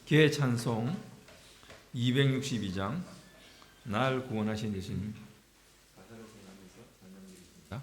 개찬송 262장 날 구원하신 예수님. 가사를 생각하면서 찬양드리겠습니다.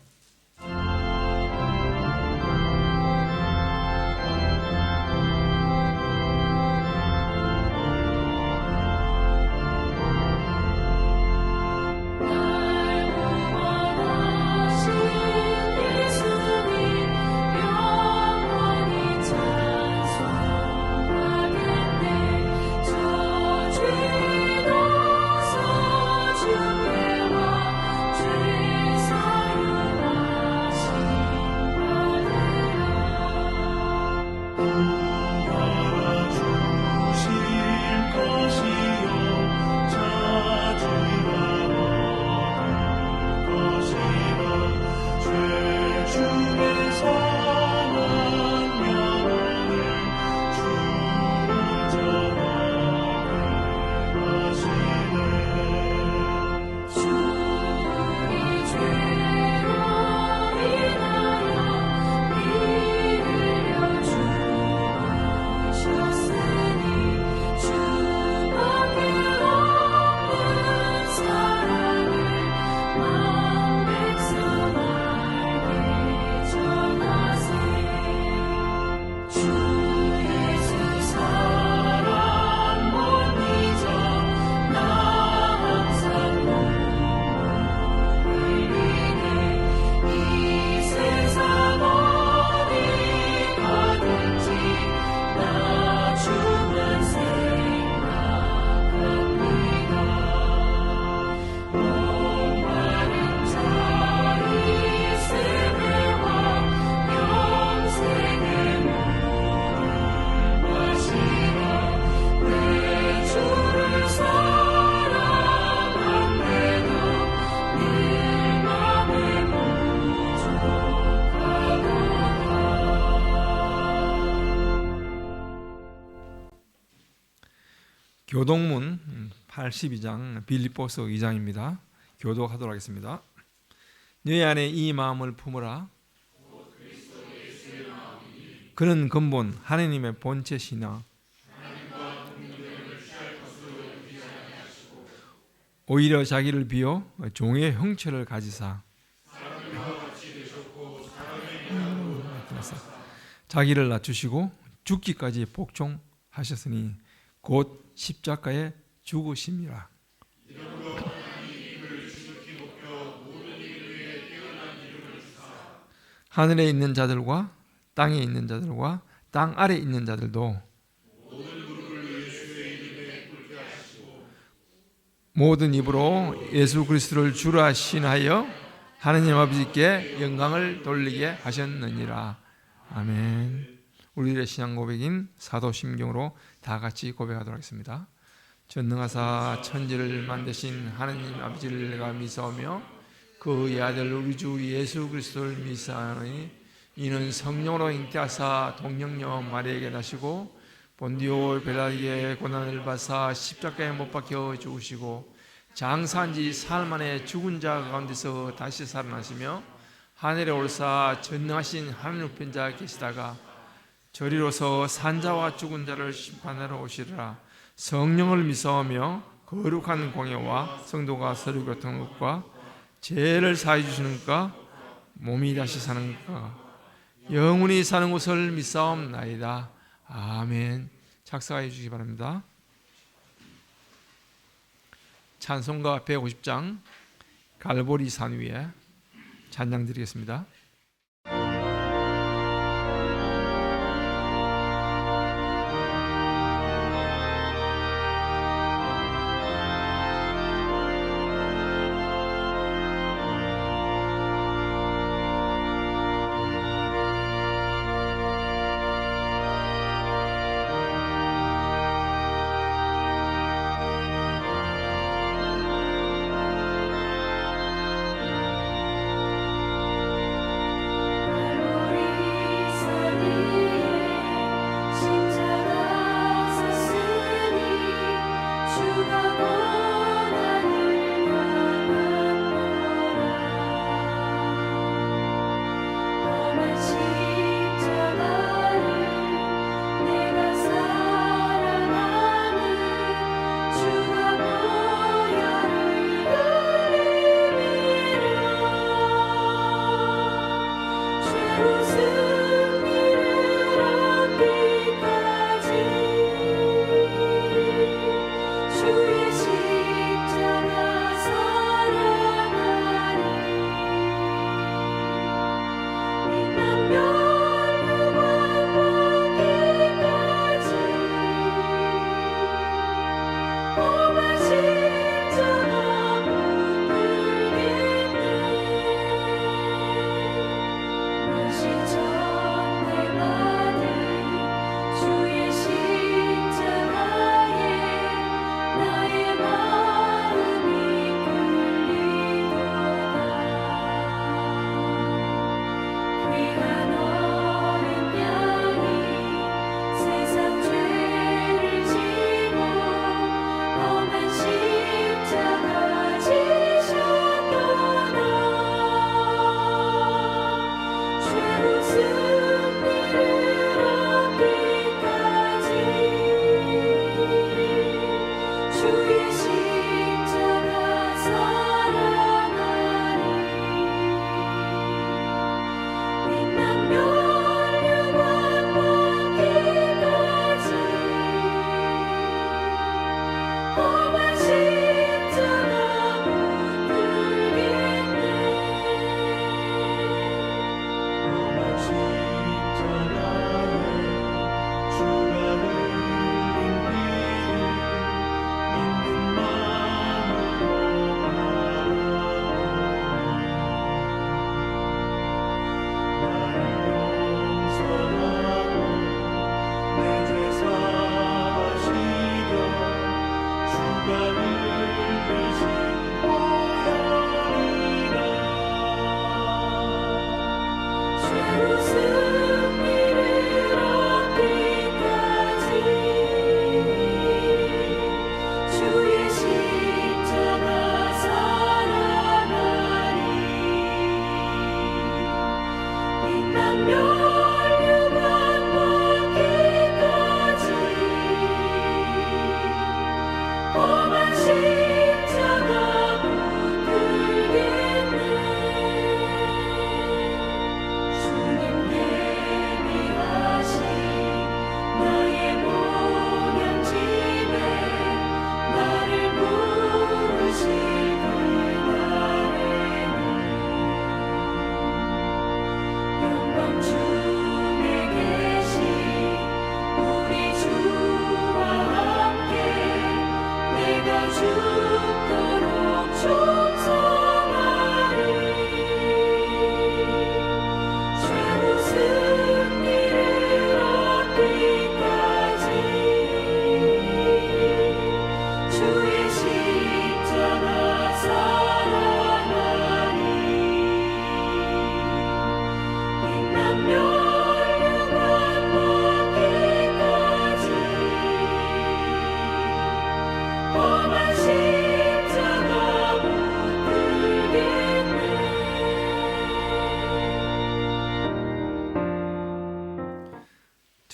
교독문 82장 빌립보서 2장입니다. 교독하도록 하겠습니다. 너희 안에 이 마음을 품으라. 그는 근본 하나님의 본체시나 오히려 자기를 비워 종의 형체를 가지사 자기를 낮추시고 죽기까지 복종하셨으니 곧 십자가에 죽으심이라. 하늘에 있는 자들과 땅에 있는 자들과 땅 아래 있는 자들도 모든 입으로 예수 그리스도를 주라 신하여 하느님 아버지께 영광을 돌리게 하셨느니라. 아멘. 우리들의 신앙 고백인 사도심경으로 다 같이 고백하도록 하겠습니다. 전능하사 천지를 만드신 하느님 아버지를 내가 미사오며 그의 아들 우리 주 예수 그리스도를 미사하니 이는 성령으로 잉태하사 동정녀 마리아에게 나시고 본디오 빌라에게 고난을 받사 십자가에 못 박혀 죽으시고 장사한 지 사흘 만에 죽은 자 가운데서 다시 살아나시며 하늘에 올사 전능하신 하나님 우편자 계시다가 저리로서 산자와 죽은 자를 심판하러 오시리라. 성령을 미사하며 거룩한 공예와 성도가 서로 교통하는 것과 죄를 사해 주시는 것과 몸이 다시 사는 것과 영원히 사는 것을 미사옵나이다. 아멘. 작사해 주시기 바랍니다. 찬송가 150장 갈보리 산 위에 찬양 드리겠습니다.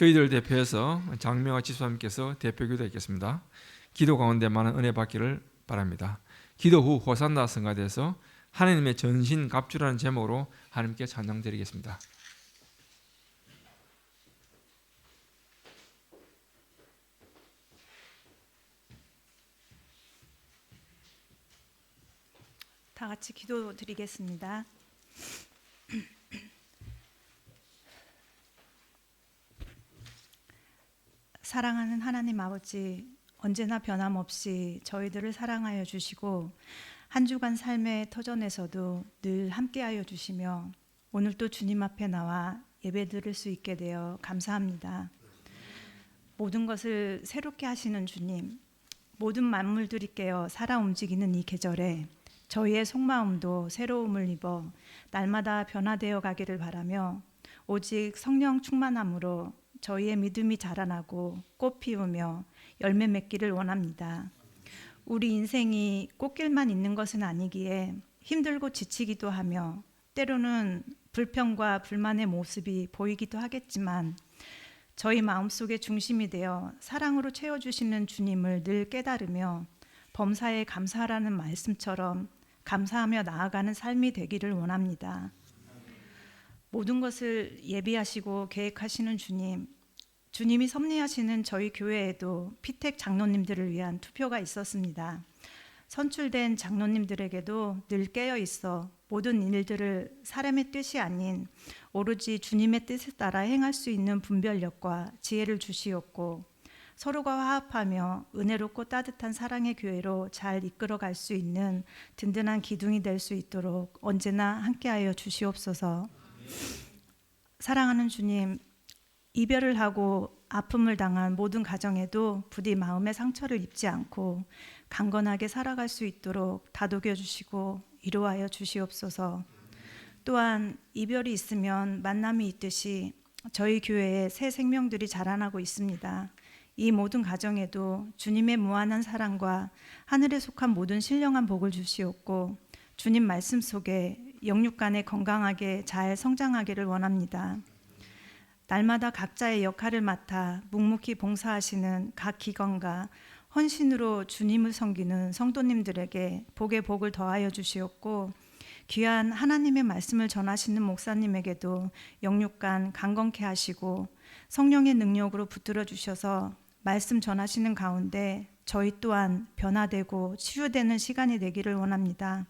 저희들 대표해서 장명화 집사님께서 대표 기도했겠습니다. 기도 가운데 많은 은혜 받기를 바랍니다. 기도 후 호산나 성가대에서 하나님의 전신 갑주라는 제목으로 하나님께 찬양 드리겠습니다. 다 같이 기도 드리겠습니다. 사랑하는 하나님 아버지, 언제나 변함없이 저희들을 사랑하여 주시고 한 주간 삶의 터전에서도 늘 함께하여 주시며 오늘 또 주님 앞에 나와 예배 드릴 수 있게 되어 감사합니다. 모든 것을 새롭게 하시는 주님, 모든 만물들이 깨어 살아 움직이는 이 계절에 저희의 속마음도 새로움을 입어 날마다 변화되어 가기를 바라며 오직 성령 충만함으로 저희의 믿음이 자라나고 꽃 피우며 열매 맺기를 원합니다. 우리 인생이 꽃길만 있는 것은 아니기에 힘들고 지치기도 하며 때로는 불평과 불만의 모습이 보이기도 하겠지만 저희 마음속의 중심이 되어 사랑으로 채워주시는 주님을 늘 깨달으며 범사에 감사하라는 말씀처럼 감사하며 나아가는 삶이 되기를 원합니다. 모든 것을 예비하시고 계획하시는 주님, 주님이 섭리하시는 저희 교회에도 피택 장로님들을 위한 투표가 있었습니다. 선출된 장로님들에게도 늘 깨어 있어 모든 일들을 사람의 뜻이 아닌 오로지 주님의 뜻에 따라 행할 수 있는 분별력과 지혜를 주시옵고 서로가 화합하며 은혜롭고 따뜻한 사랑의 교회로 잘 이끌어갈 수 있는 든든한 기둥이 될 수 있도록 언제나 함께하여 주시옵소서. 사랑하는 주님, 이별을 하고 아픔을 당한 모든 가정에도 부디 마음의 상처를 입지 않고 강건하게 살아갈 수 있도록 다독여 주시고 위로하여 주시옵소서. 또한 이별이 있으면 만남이 있듯이 저희 교회에 새 생명들이 자라나고 있습니다. 이 모든 가정에도 주님의 무한한 사랑과 하늘에 속한 모든 신령한 복을 주시옵고 주님 말씀 속에 영육간에 건강하게 잘 성장하기를 원합니다. 날마다 각자의 역할을 맡아 묵묵히 봉사하시는 각 기관과 헌신으로 주님을 섬기는 성도님들에게 복의 복을 더하여 주시옵고 귀한 하나님의 말씀을 전하시는 목사님에게도 영육간 강건케 하시고 성령의 능력으로 붙들어 주셔서 말씀 전하시는 가운데 저희 또한 변화되고 치유되는 시간이 되기를 원합니다.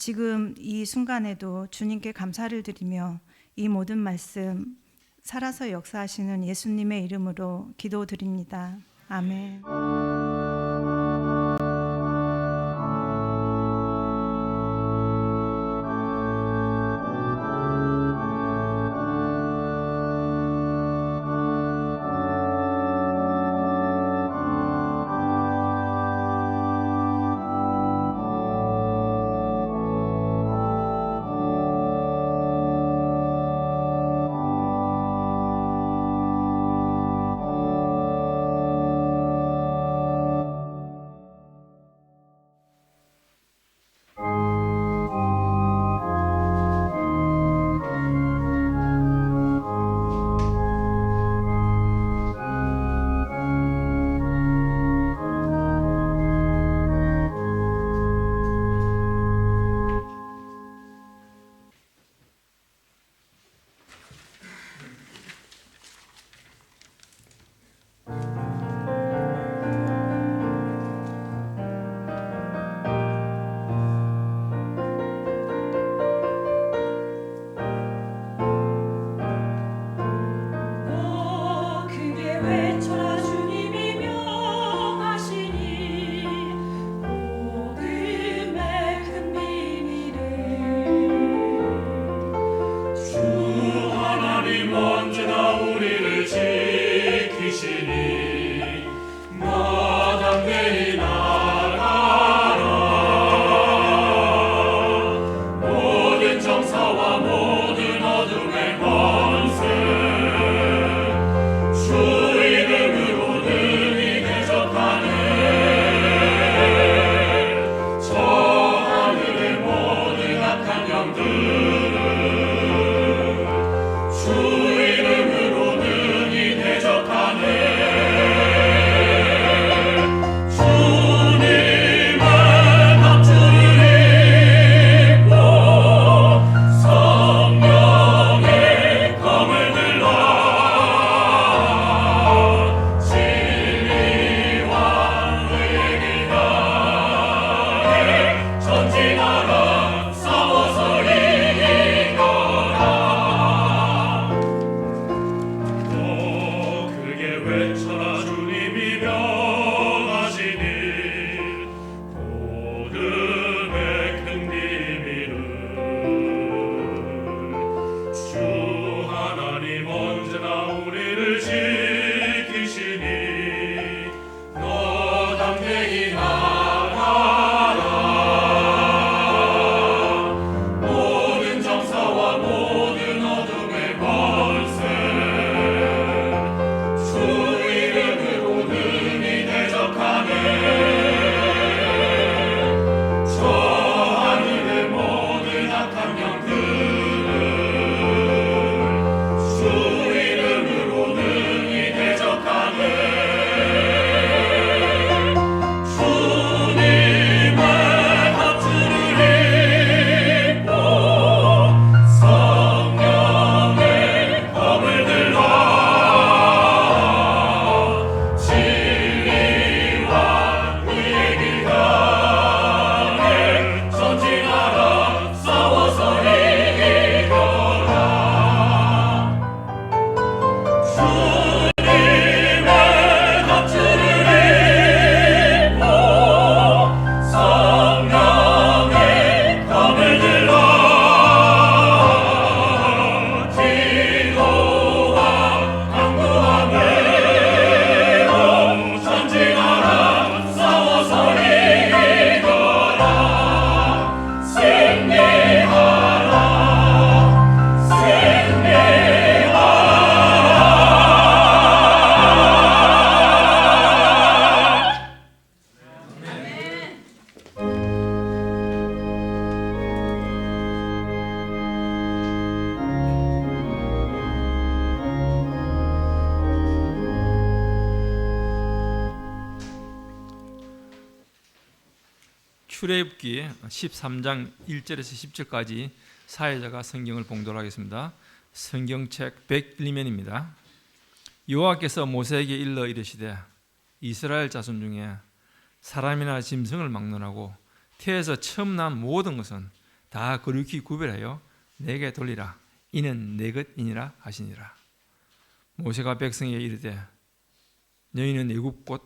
지금 이 순간에도 주님께 감사를 드리며 이 모든 말씀 살아서 역사하시는 예수님의 이름으로 기도드립니다. 아멘. 출애굽기 13장 1절에서 10절까지 사회자가 성경을 봉독하겠습니다. 성경책 101면입니다. 여호와께서 모세에게 일러 이르시되 이스라엘 자손 중에 사람이나 짐승을 막론하고 태에서 처음 난 모든 것은 다 거룩히 구별하여 내게 돌리라. 이는 내 것이니라 하시니라. 모세가 백성에게 이르되 너희는 애굽 곧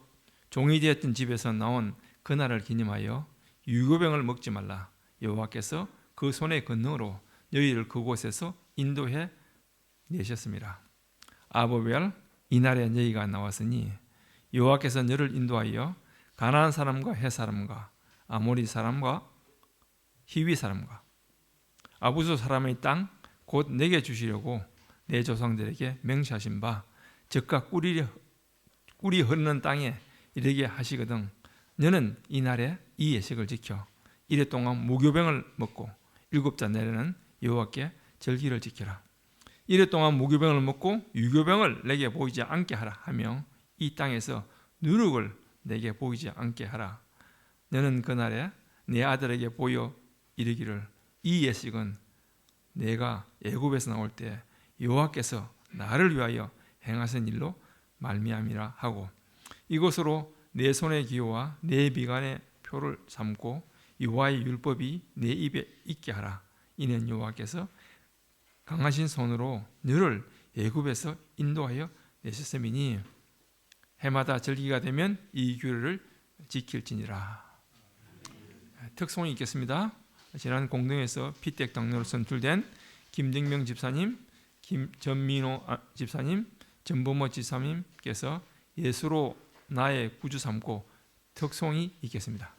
종이 되었던 집에서 나온 그날을 기념하여 유교병을 먹지 말라. 여호와께서 그 손의 권능으로 너희를 그곳에서 인도해 내셨습니다. 아보별 이날에 너희가 나왔으니 여호와께서 너를 인도하여 가나안 사람과 헷 사람과 아모리 사람과 히위 사람과 아부수 사람의 땅 곧 내게 주시려고 내 조상들에게 맹세하신 바 적과 꿀이 흐르는 땅에 이르게 하시거든. 너는 이날에 이 예식을 지켜 이래 동안 무교병을 먹고 일곱째 날에는 여호와께 절기를 지켜라. 이래 동안 무교병을 먹고 유교병을 내게 보이지 않게 하라 하며 이 땅에서 누룩을 내게 보이지 않게 하라. 너는 그날에 내 아들에게 보여 이르기를 이 예식은 내가 애굽에서 나올 때 여호와께서 나를 위하여 행하신 일로 말미암이라 하고 이것으로 내 손의 기호와 내 비간의 표를 삼고 여호와의 율법이 내 입에 있게 하라. 이는 여호와께서 강하신 손으로 너를 애굽에서 인도하여 내셨음이니 해마다 절기가 되면 이 규례를 지킬지니라. 특송이 있겠습니다. 지난 공동에서 피택 당로로 선출된 김정명 집사님, 전민호 집사님, 전범호 집사님께서 예수로 나의 구주 삼고 특송이 있겠습니다.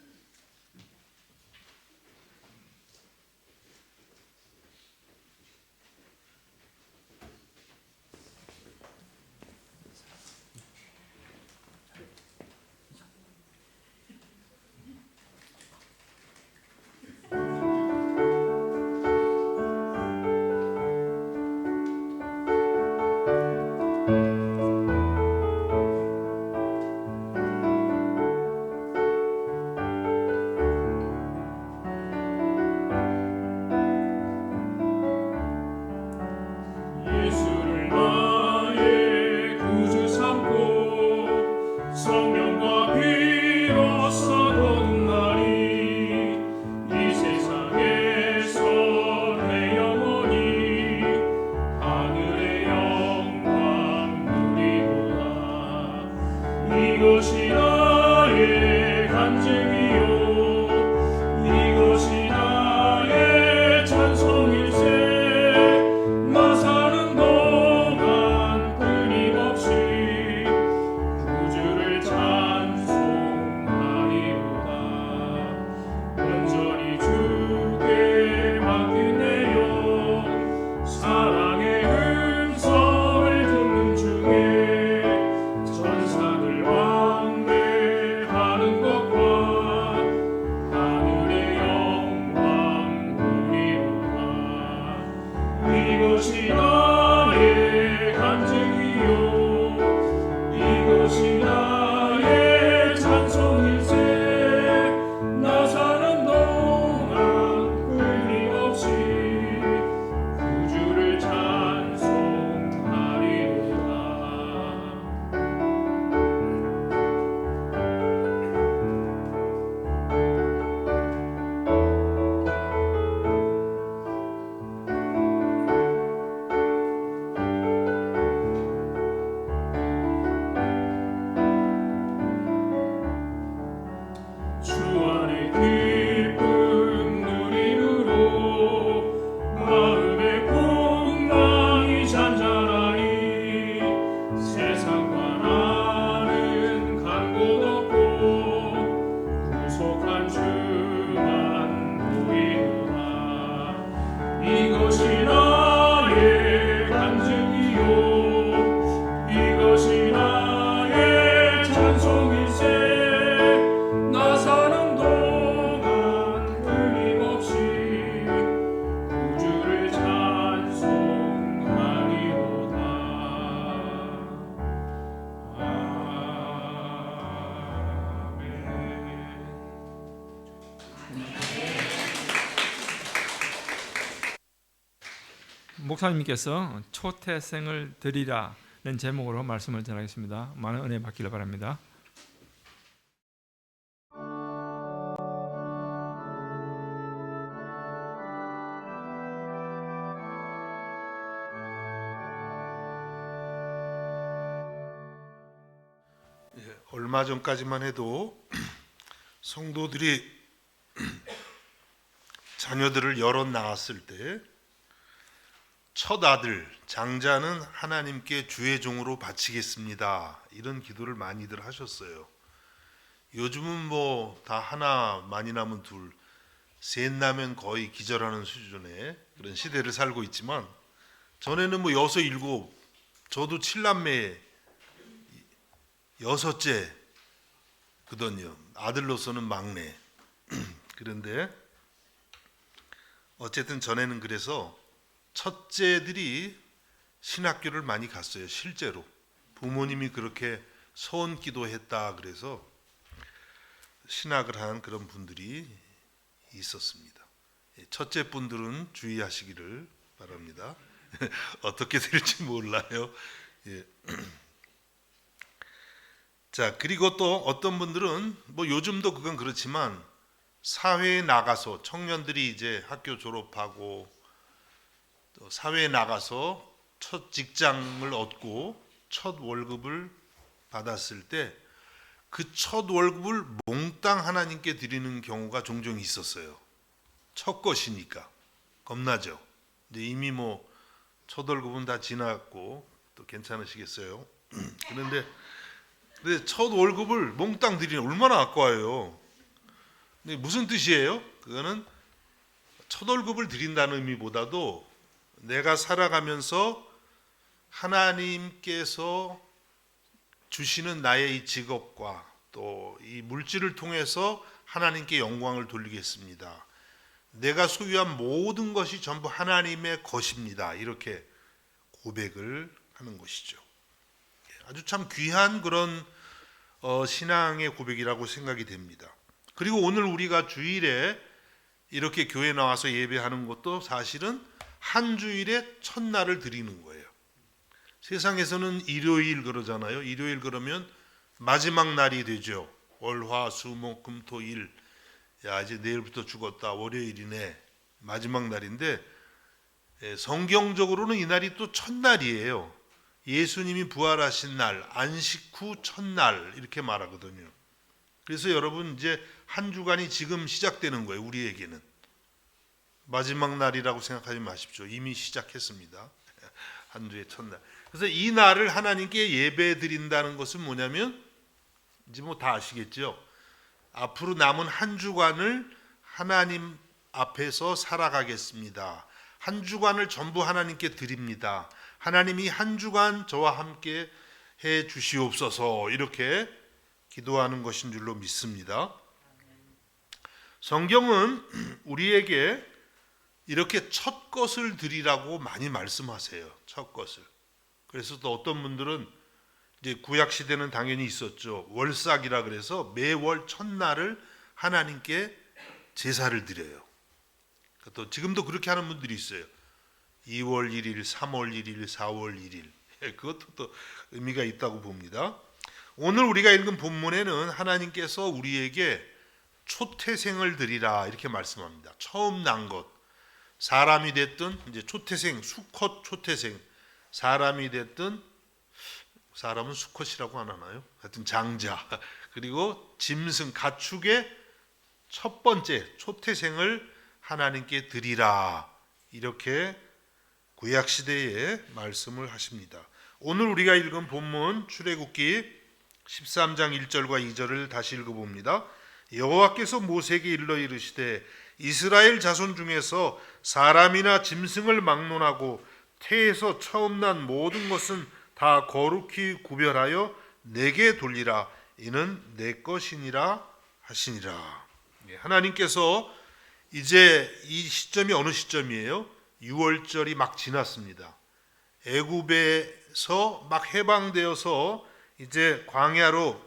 이것이 나의 간증이요 이것이 나의 찬송일세 나 사는 동안 끊임없이 구주를 찬송하리로다 온전히 주께 맡기네요 사랑의 음성을 듣는 중에 왕래하는 것과 하늘의 영광 보리로다 이것이 나의 간증이요 이것이 나의 찬송일세 나 사는 동안 끊임없이 구주를 찬송하리로다 목사님께서 초태생을 드리라는 제목으로 말씀을 전하겠습니다. 많은 은혜 받기를 바랍니다. 얼마 전까지만 해도 성도들이 자녀들을 여럿 낳았을 때 첫 아들 장자는 하나님께 주의 종으로 바치겠습니다, 이런 기도를 많이들 하셨어요. 요즘은 뭐 다 하나, 많이 나면 둘, 셋 나면 거의 기절하는 수준의 그런 시대를 살고 있지만, 전에는 뭐 여섯, 일곱, 저도 7남매 여섯째 거든요. 아들로서는 막내. 그런데 어쨌든 전에는 그래서 첫째들이 신학교를 많이 갔어요. 실제로 부모님이 그렇게 소원 기도했다 그래서 신학을 한 그런 분들이 있었습니다. 첫째 분들은 주의하시기를 바랍니다. 어떻게 될지 몰라요. 예. 자, 그리고 또 어떤 분들은 뭐 요즘도 그건 그렇지만 사회에 나가서 청년들이 이제 학교 졸업하고 또 사회에 나가서 첫 직장을 얻고 첫 월급을 받았을 때 그 첫 월급을 몽땅 하나님께 드리는 경우가 종종 있었어요. 첫 것이니까 겁나죠. 근데 이미 뭐 첫 월급은 다 지났고 또 괜찮으시겠어요. 그런데 첫 월급을 몽땅 드리는, 얼마나 아까워요. 근데 무슨 뜻이에요? 그거는 첫 월급을 드린다는 의미보다도 내가 살아가면서 하나님께서 주시는 나의 이 직업과 또 이 물질을 통해서 하나님께 영광을 돌리겠습니다. 내가 소유한 모든 것이 전부 하나님의 것입니다. 이렇게 고백을 하는 것이죠. 아주 참 귀한 그런 신앙의 고백이라고 생각이 됩니다. 그리고 오늘 우리가 주일에 이렇게 교회 나와서 예배하는 것도 사실은 한 주일의 첫날을 드리는 거예요. 세상에서는 일요일 그러잖아요. 일요일 그러면 마지막 날이 되죠. 월, 화, 수, 목, 금, 토, 일. 야, 이제 내일부터 죽었다. 월요일이네. 마지막 날인데 성경적으로는 이 날이 또 첫날이에요. 예수님이 부활하신 날, 안식 후 첫날 이렇게 말하거든요. 그래서 여러분 이제 한 주간이 지금 시작되는 거예요. 우리에게는 마지막 날이라고 생각하지 마십시오. 이미 시작했습니다. 한 주의 첫날. 그래서 이 날을 하나님께 예배 드린다는 것은 뭐냐면 이제 뭐 다 아시겠죠. 앞으로 남은 한 주간을 하나님 앞에서 살아가겠습니다. 한 주간을 전부 하나님께 드립니다. 하나님이 한 주간 저와 함께 해 주시옵소서, 이렇게 기도하는 것인 줄로 믿습니다. 성경은 우리에게 이렇게 첫 것을 드리라고 많이 말씀하세요. 첫 것을. 그래서 또 어떤 분들은 이제 구약 시대는 당연히 있었죠. 월삭이라 그래서 매월 첫날을 하나님께 제사를 드려요. 또 지금도 그렇게 하는 분들이 있어요. 2월 1일, 3월 1일, 4월 1일. 그것도 또 의미가 있다고 봅니다. 오늘 우리가 읽은 본문에는 하나님께서 우리에게 초태생을 드리라 이렇게 말씀합니다. 처음 난 것. 사람이 됐든 이제 초태생, 수컷 초태생, 사람이 됐든, 사람은 수컷이라고 안 하나요? 하여튼 장자, 그리고 짐승, 가축의 첫 번째 초태생을 하나님께 드리라, 이렇게 구약 시대에 말씀을 하십니다. 오늘 우리가 읽은 본문 출애굽기 13장 1절과 2절을 다시 읽어봅니다. 여호와께서 모세에게 일러 이르시되 이스라엘 자손 중에서 사람이나 짐승을 막론하고 태에서 처음 난 모든 것은 다 거룩히 구별하여 내게 돌리라. 이는 내 것이니라 하시니라. 하나님께서 이제 이 시점이 어느 시점이에요? 6월절이 막 지났습니다. 애굽에서 막 해방되어서 이제 광야로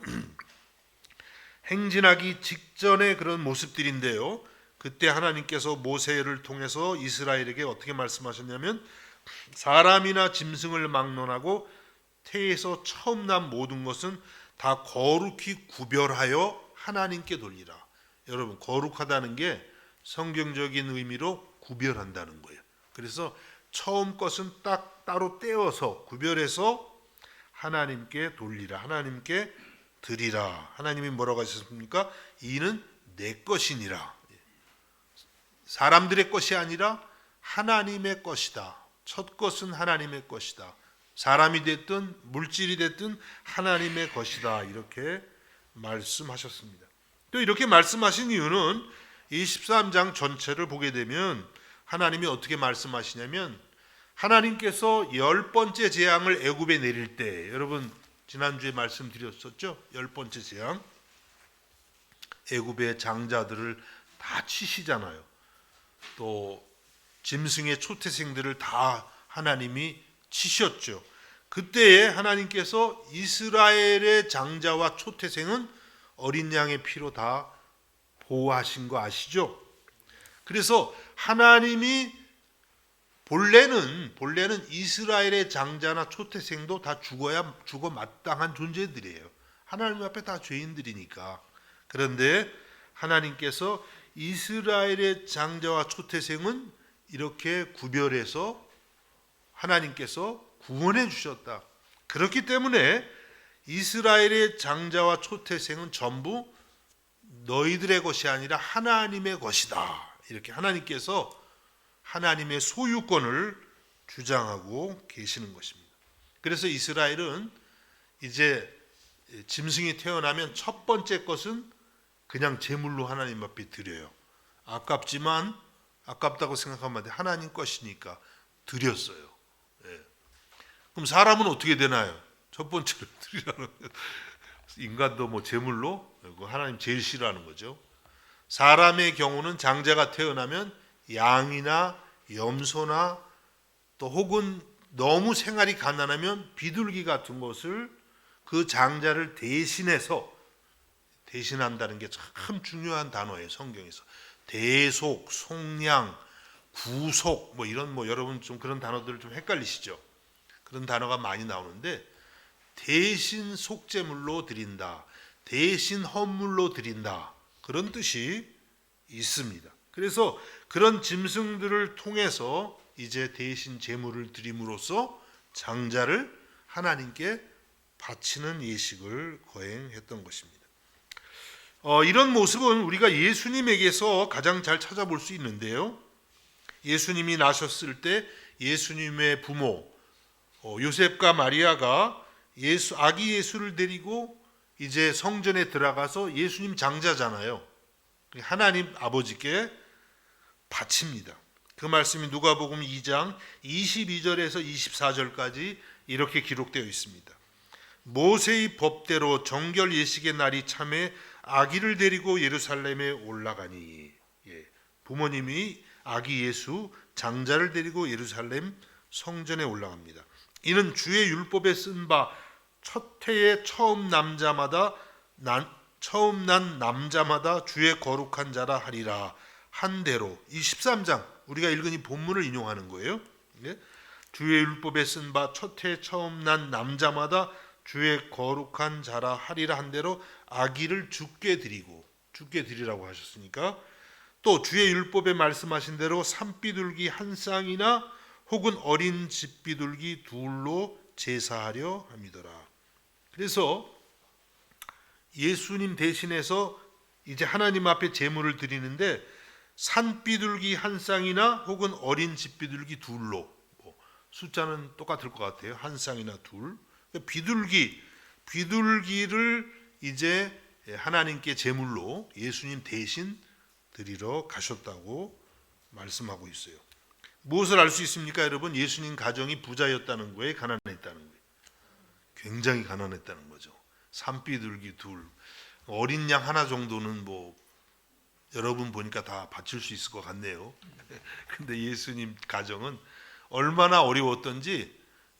행진하기 직전의 그런 모습들인데요. 그때 하나님께서 모세를 통해서 이스라엘에게 어떻게 말씀하셨냐면 사람이나 짐승을 막론하고 태에서 처음 난 모든 것은 다 거룩히 구별하여 하나님께 돌리라. 여러분, 거룩하다는 게 성경적인 의미로 구별한다는 거예요. 그래서 처음 것은 딱 따로 떼어서 구별해서 하나님께 돌리라. 하나님께 드리라. 하나님이 뭐라고 하셨습니까? 이는 내 것이니라. 사람들의 것이 아니라 하나님의 것이다. 첫 것은 하나님의 것이다. 사람이 됐든 물질이 됐든 하나님의 것이다. 이렇게 말씀하셨습니다. 또 이렇게 말씀하신 이유는 23장 전체를 보게 되면 하나님이 어떻게 말씀하시냐면, 하나님께서 10번째 재앙을 애굽에 내릴 때, 여러분 지난주에 말씀드렸었죠? 10번째 재앙, 애굽의 장자들을 다 치시잖아요. 또 짐승의 초태생들을 다 하나님이 치셨죠. 그때에 하나님께서 이스라엘의 장자와 초태생은 어린 양의 피로 다 보호하신 거 아시죠? 그래서 하나님이 본래는 이스라엘의 장자나 초태생도 다 죽어 마땅한 존재들이에요. 하나님 앞에 다 죄인들이니까. 그런데 하나님께서 이스라엘의 장자와 초태생은 이렇게 구별해서 하나님께서 구원해 주셨다. 그렇기 때문에 이스라엘의 장자와 초태생은 전부 너희들의 것이 아니라 하나님의 것이다. 이렇게 하나님께서 하나님의 소유권을 주장하고 계시는 것입니다. 그래서 이스라엘은 이제 짐승이 태어나면 첫 번째 것은 그냥 제물로 하나님 앞에 드려요. 아깝다고 생각하면 안 돼. 하나님 것이니까 드렸어요. 예. 그럼 사람은 어떻게 되나요? 첫 번째로 드리라는 인간도 뭐 제물로, 하나님 제일 싫어하는 거죠. 사람의 경우는 장자가 태어나면 양이나 염소나 또 혹은 너무 생활이 가난하면 비둘기 같은 것을 그 장자를 대신한다는 게 참 중요한 단어예요. 성경에서 대속, 속량, 구속 이런 여러분 좀 그런 단어들 좀 헷갈리시죠? 그런 단어가 많이 나오는데 대신 속죄물로 드린다, 대신 헌물로 드린다, 그런 뜻이 있습니다. 그래서 그런 짐승들을 통해서 이제 대신 제물을 드림으로써 장자를 하나님께 바치는 예식을 거행했던 것입니다. 이런 모습은 우리가 예수님에게서 가장 잘 찾아볼 수 있는데요. 예수님이 나셨을 때 예수님의 부모 요셉과 마리아가 아기 예수를 데리고 이제 성전에 들어가서 예수님 장자잖아요. 하나님 아버지께 바칩니다. 그 말씀이 누가복음 2장 22절에서 24절까지 이렇게 기록되어 있습니다. 모세의 법대로 정결 예식의 날이 참에 아기를 데리고 예루살렘에 올라가니, 부모님이 아기 예수 장자를 데리고 예루살렘 성전에 올라갑니다. 이는 주의 율법에 쓴 바 첫 해에 처음 난 남자마다 주의 거룩한 자라 하리라 한 대로. 이 13장 우리가 읽은 이 본문을 인용하는 거예요. 주의 율법에 쓴 바 첫 해에 처음 난 남자마다 주의 거룩한 자라 하리라 한 대로 아기를 죽게 드리라고 하셨으니까, 또 주의 율법에 말씀하신 대로 산비둘기 한 쌍이나 혹은 어린 집비둘기 둘로 제사하려 함이더라. 그래서 예수님 대신해서 이제 하나님 앞에 제물을 드리는데 산비둘기 한 쌍이나 혹은 어린 집비둘기 둘로, 숫자는 똑같을 것 같아요. 한 쌍이나 둘. 비둘기를 이제 하나님께 제물로 예수님 대신 드리러 가셨다고 말씀하고 있어요. 무엇을 알 수 있습니까, 여러분? 예수님 가정이 부자였다는 거예요, 가난했다는 거예요? 굉장히 가난했다는 거죠. 산비둘기 둘, 어린 양 하나 정도는 여러분 보니까 다 바칠 수 있을 것 같네요. 근데 예수님 가정은 얼마나 어려웠던지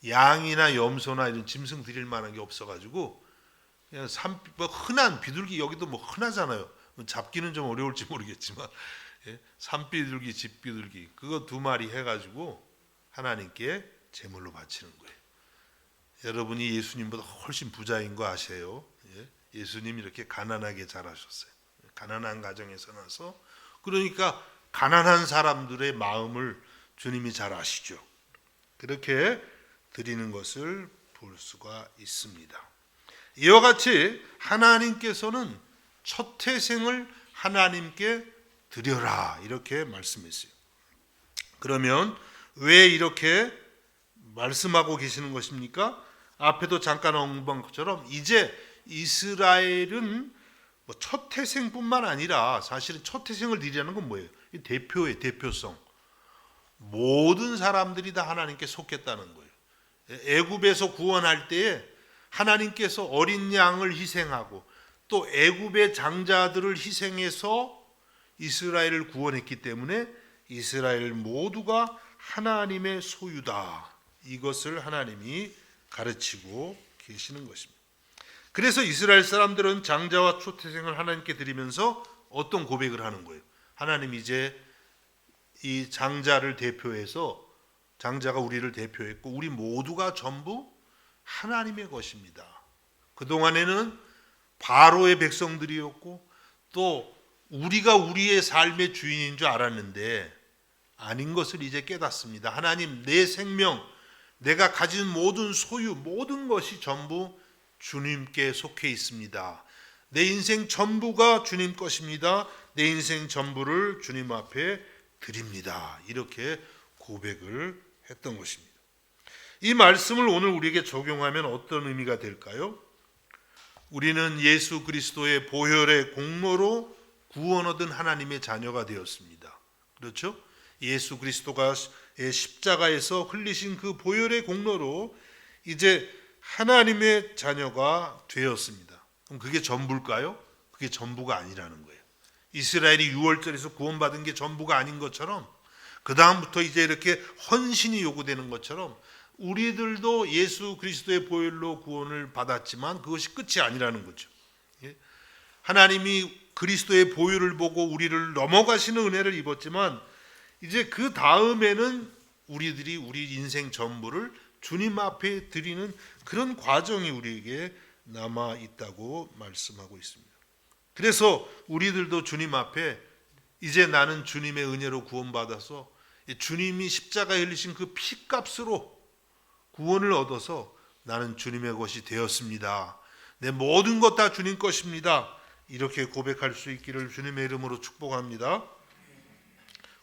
양이나 염소나 이런 짐승 드릴 만한 게 없어가지고 그냥 흔한 비둘기, 여기도 흔하잖아요. 잡기는 좀 어려울지 모르겠지만 산비둘기, 집비둘기 그거 2마리 해가지고 하나님께 제물로 바치는 거예요. 여러분이 예수님보다 훨씬 부자인 거 아세요? 예수님 이렇게 가난하게 자라셨어요. 가난한 가정에서 나서, 그러니까 가난한 사람들의 마음을 주님이 잘 아시죠. 그렇게 드리는 것을 볼 수가 있습니다. 이와 같이 하나님께서는 첫 태생을 하나님께 드려라 이렇게 말씀했어요. 그러면 왜 이렇게 말씀하고 계시는 것입니까? 앞에도 잠깐 언급한 것처럼 이제 이스라엘은 첫 태생뿐만 아니라 사실은 첫 태생을 드리라는 건 뭐예요? 대표의 대표성. 모든 사람들이 다 하나님께 속했다는 거예요. 애굽에서 구원할 때에 하나님께서 어린 양을 희생하고 또 애굽의 장자들을 희생해서 이스라엘을 구원했기 때문에 이스라엘 모두가 하나님의 소유다. 이것을 하나님이 가르치고 계시는 것입니다. 그래서 이스라엘 사람들은 장자와 초태생을 하나님께 드리면서 어떤 고백을 하는 거예요? 하나님 이제 이 장자를 대표해서, 장자가 우리를 대표했고 우리 모두가 전부 하나님의 것입니다. 그동안에는 바로의 백성들이었고 또 우리가 우리의 삶의 주인인 줄 알았는데 아닌 것을 이제 깨닫습니다. 하나님, 내 생명, 내가 가진 모든 소유, 모든 것이 전부 주님께 속해 있습니다. 내 인생 전부가 주님 것입니다. 내 인생 전부를 주님 앞에 드립니다. 이렇게 고백을 했던 것입니다. 이 말씀을 오늘 우리에게 적용하면 어떤 의미가 될까요? 우리는 예수 그리스도의 보혈의 공로로 구원 얻은 하나님의 자녀가 되었습니다. 그렇죠? 예수 그리스도가 십자가에서 흘리신 그 보혈의 공로로 이제 하나님의 자녀가 되었습니다. 그럼 그게 전부일까요? 그게 전부가 아니라는 거예요. 이스라엘이 유월절에서 구원받은 게 전부가 아닌 것처럼 그 다음부터 이제 이렇게 헌신이 요구되는 것처럼 우리들도 예수 그리스도의 보혈로 구원을 받았지만 그것이 끝이 아니라는 거죠. 하나님이 그리스도의 보혈을 보고 우리를 넘어가시는 은혜를 입었지만 이제 그 다음에는 우리들이 우리 인생 전부를 주님 앞에 드리는 그런 과정이 우리에게 남아 있다고 말씀하고 있습니다. 그래서 우리들도 주님 앞에 이제 나는 주님의 은혜로 구원받아서 주님이 십자가에 흘리신 그 피값으로 구원을 얻어서 나는 주님의 것이 되었습니다. 내 모든 것 다 주님 것입니다. 이렇게 고백할 수 있기를 주님의 이름으로 축복합니다.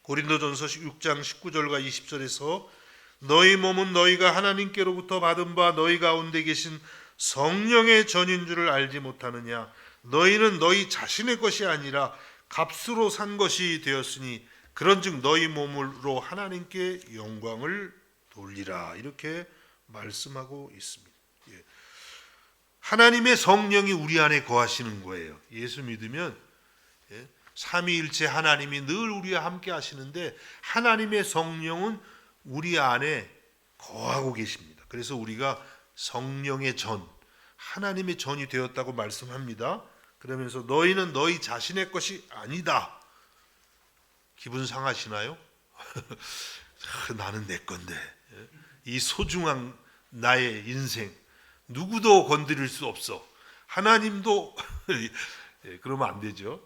고린도전서 6장 19절과 20절에서 너희 몸은 너희가 하나님께로부터 받은 바 너희 가운데 계신 성령의 전인 줄을 알지 못하느냐. 너희는 너희 자신의 것이 아니라 값으로 산 것이 되었으니 그런즉 너희 몸으로 하나님께 영광을 돌리라. 이렇게 말씀하고 있습니다. 하나님의 성령이 우리 안에 거하시는 거예요. 예수 믿으면 삼위일체 하나님이 늘 우리와 함께 하시는데 하나님의 성령은 우리 안에 거하고 계십니다. 그래서 우리가 성령의 전, 하나님의 전이 되었다고 말씀합니다. 그러면서 너희는 너희 자신의 것이 아니다. 기분 상하시나요? 나는 내 건데 이 소중한 나의 인생 누구도 건드릴 수 없어. 하나님도 그러면 안 되죠.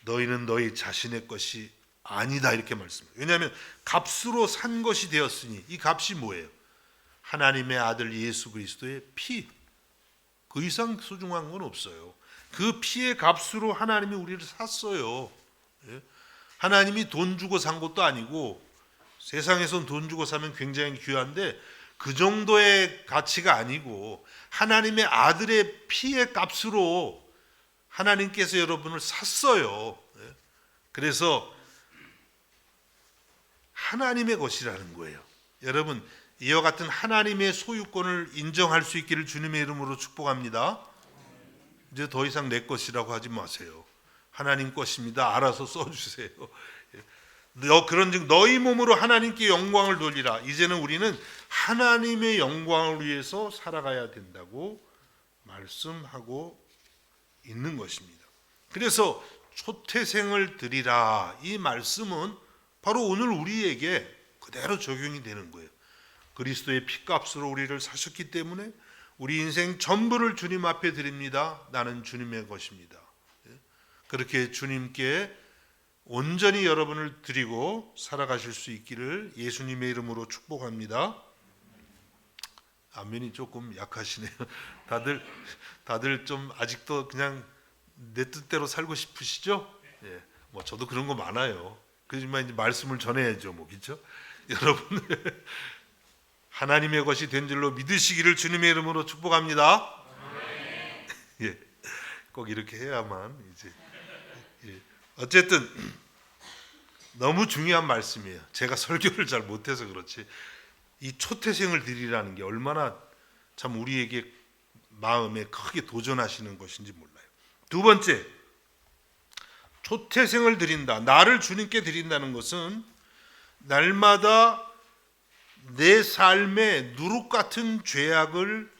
너희는 너희 자신의 것이 아니다 이렇게 말씀해요. 왜냐하면 값으로 산 것이 되었으니 이 값이 뭐예요? 하나님의 아들 예수 그리스도의 피. 그 이상 소중한 건 없어요. 그 피의 값으로 하나님이 우리를 샀어요. 하나님이 돈 주고 산 것도 아니고 세상에선 돈 주고 사면 굉장히 귀한데 그 정도의 가치가 아니고 하나님의 아들의 피의 값으로 하나님께서 여러분을 샀어요. 그래서 하나님의 것이라는 거예요. 여러분 이와 같은 하나님의 소유권을 인정할 수 있기를 주님의 이름으로 축복합니다. 이제 더 이상 내 것이라고 하지 마세요. 하나님 것입니다. 알아서 써주세요. 그런즉 너희 몸으로 하나님께 영광을 돌리라. 이제는 우리는 하나님의 영광을 위해서 살아가야 된다고 말씀하고 있는 것입니다. 그래서 초태생을 드리라. 이 말씀은 바로 오늘 우리에게 그대로 적용이 되는 거예요. 그리스도의 피값으로 우리를 사셨기 때문에 우리 인생 전부를 주님 앞에 드립니다. 나는 주님의 것입니다. 그렇게 주님께 온전히 여러분을 드리고 살아가실 수 있기를 예수님의 이름으로 축복합니다. 아멘이 조금 약하시네요. 다들 좀 아직도 그냥 내 뜻대로 살고 싶으시죠? 예, 뭐 저도 그런 거 많아요. 그렇지만 이제 말씀을 전해야죠, 뭐 그렇죠? 여러분 하나님의 것이 된 줄로 믿으시기를 주님의 이름으로 축복합니다. 예, 꼭 이렇게 해야만 이제. 예, 어쨌든 너무 중요한 말씀이에요. 제가 설교를 잘 못해서 그렇지. 이 초태생을 드리라는 게 얼마나 참 우리에게 마음에 크게 도전하시는 것인지 몰라요. 두 번째, 초태생을 드린다. 나를 주님께 드린다는 것은 날마다 내 삶의 누룩 같은 죄악을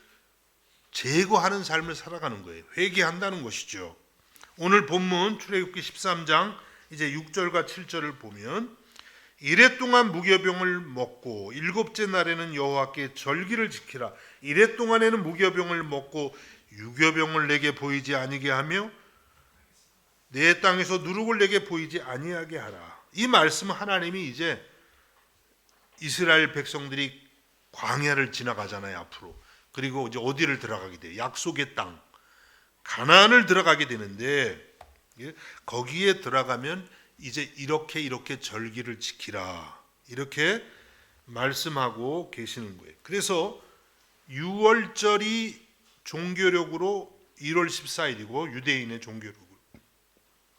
제거하는 삶을 살아가는 거예요. 회개한다는 것이죠. 오늘 본문 출애굽기 13장 이제 6절과 7절을 보면 이레 동안 무교병을 먹고 일곱째 날에는 여호와께 절기를 지키라. 이레 동안에는 무교병을 먹고 유교병을 내게 보이지 아니게 하며 내 땅에서 누룩을 내게 보이지 아니하게 하라. 이 말씀은 하나님이 이제 이스라엘 백성들이 광야를 지나가잖아요, 앞으로. 그리고 이제 어디를 들어가게 돼요? 약속의 땅, 가나안을 들어가게 되는데 거기에 들어가면 이제 이렇게 절기를 지키라, 이렇게 말씀하고 계시는 거예요. 그래서 6월절이 종교력으로 1월 14일이고 유대인의 종교력으로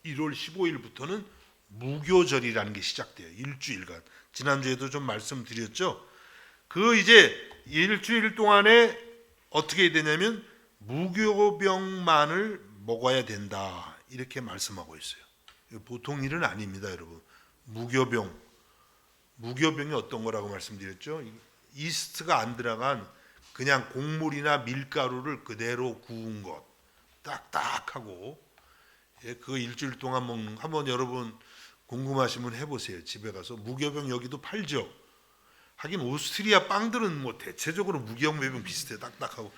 1월 15일부터는 무교절이라는 게 시작돼요. 일주일간. 지난주에도 좀 말씀드렸죠. 그 이제 일주일 동안에 어떻게 해야 되냐면 무교병만을 먹어야 된다, 이렇게 말씀하고 있어요. 보통 일은 아닙니다, 여러분. 무교병이 어떤 거라고 말씀드렸죠? 이스트가 안 들어간 그냥 곡물이나 밀가루를 그대로 구운 것, 딱딱하고, 그 일주일 동안 먹는, 한번 여러분 궁금하시면 해보세요. 집에 가서. 무교병 여기도 팔죠. 하긴 오스트리아 빵들은 뭐 대체적으로 무교병 비슷해요. 딱딱하고.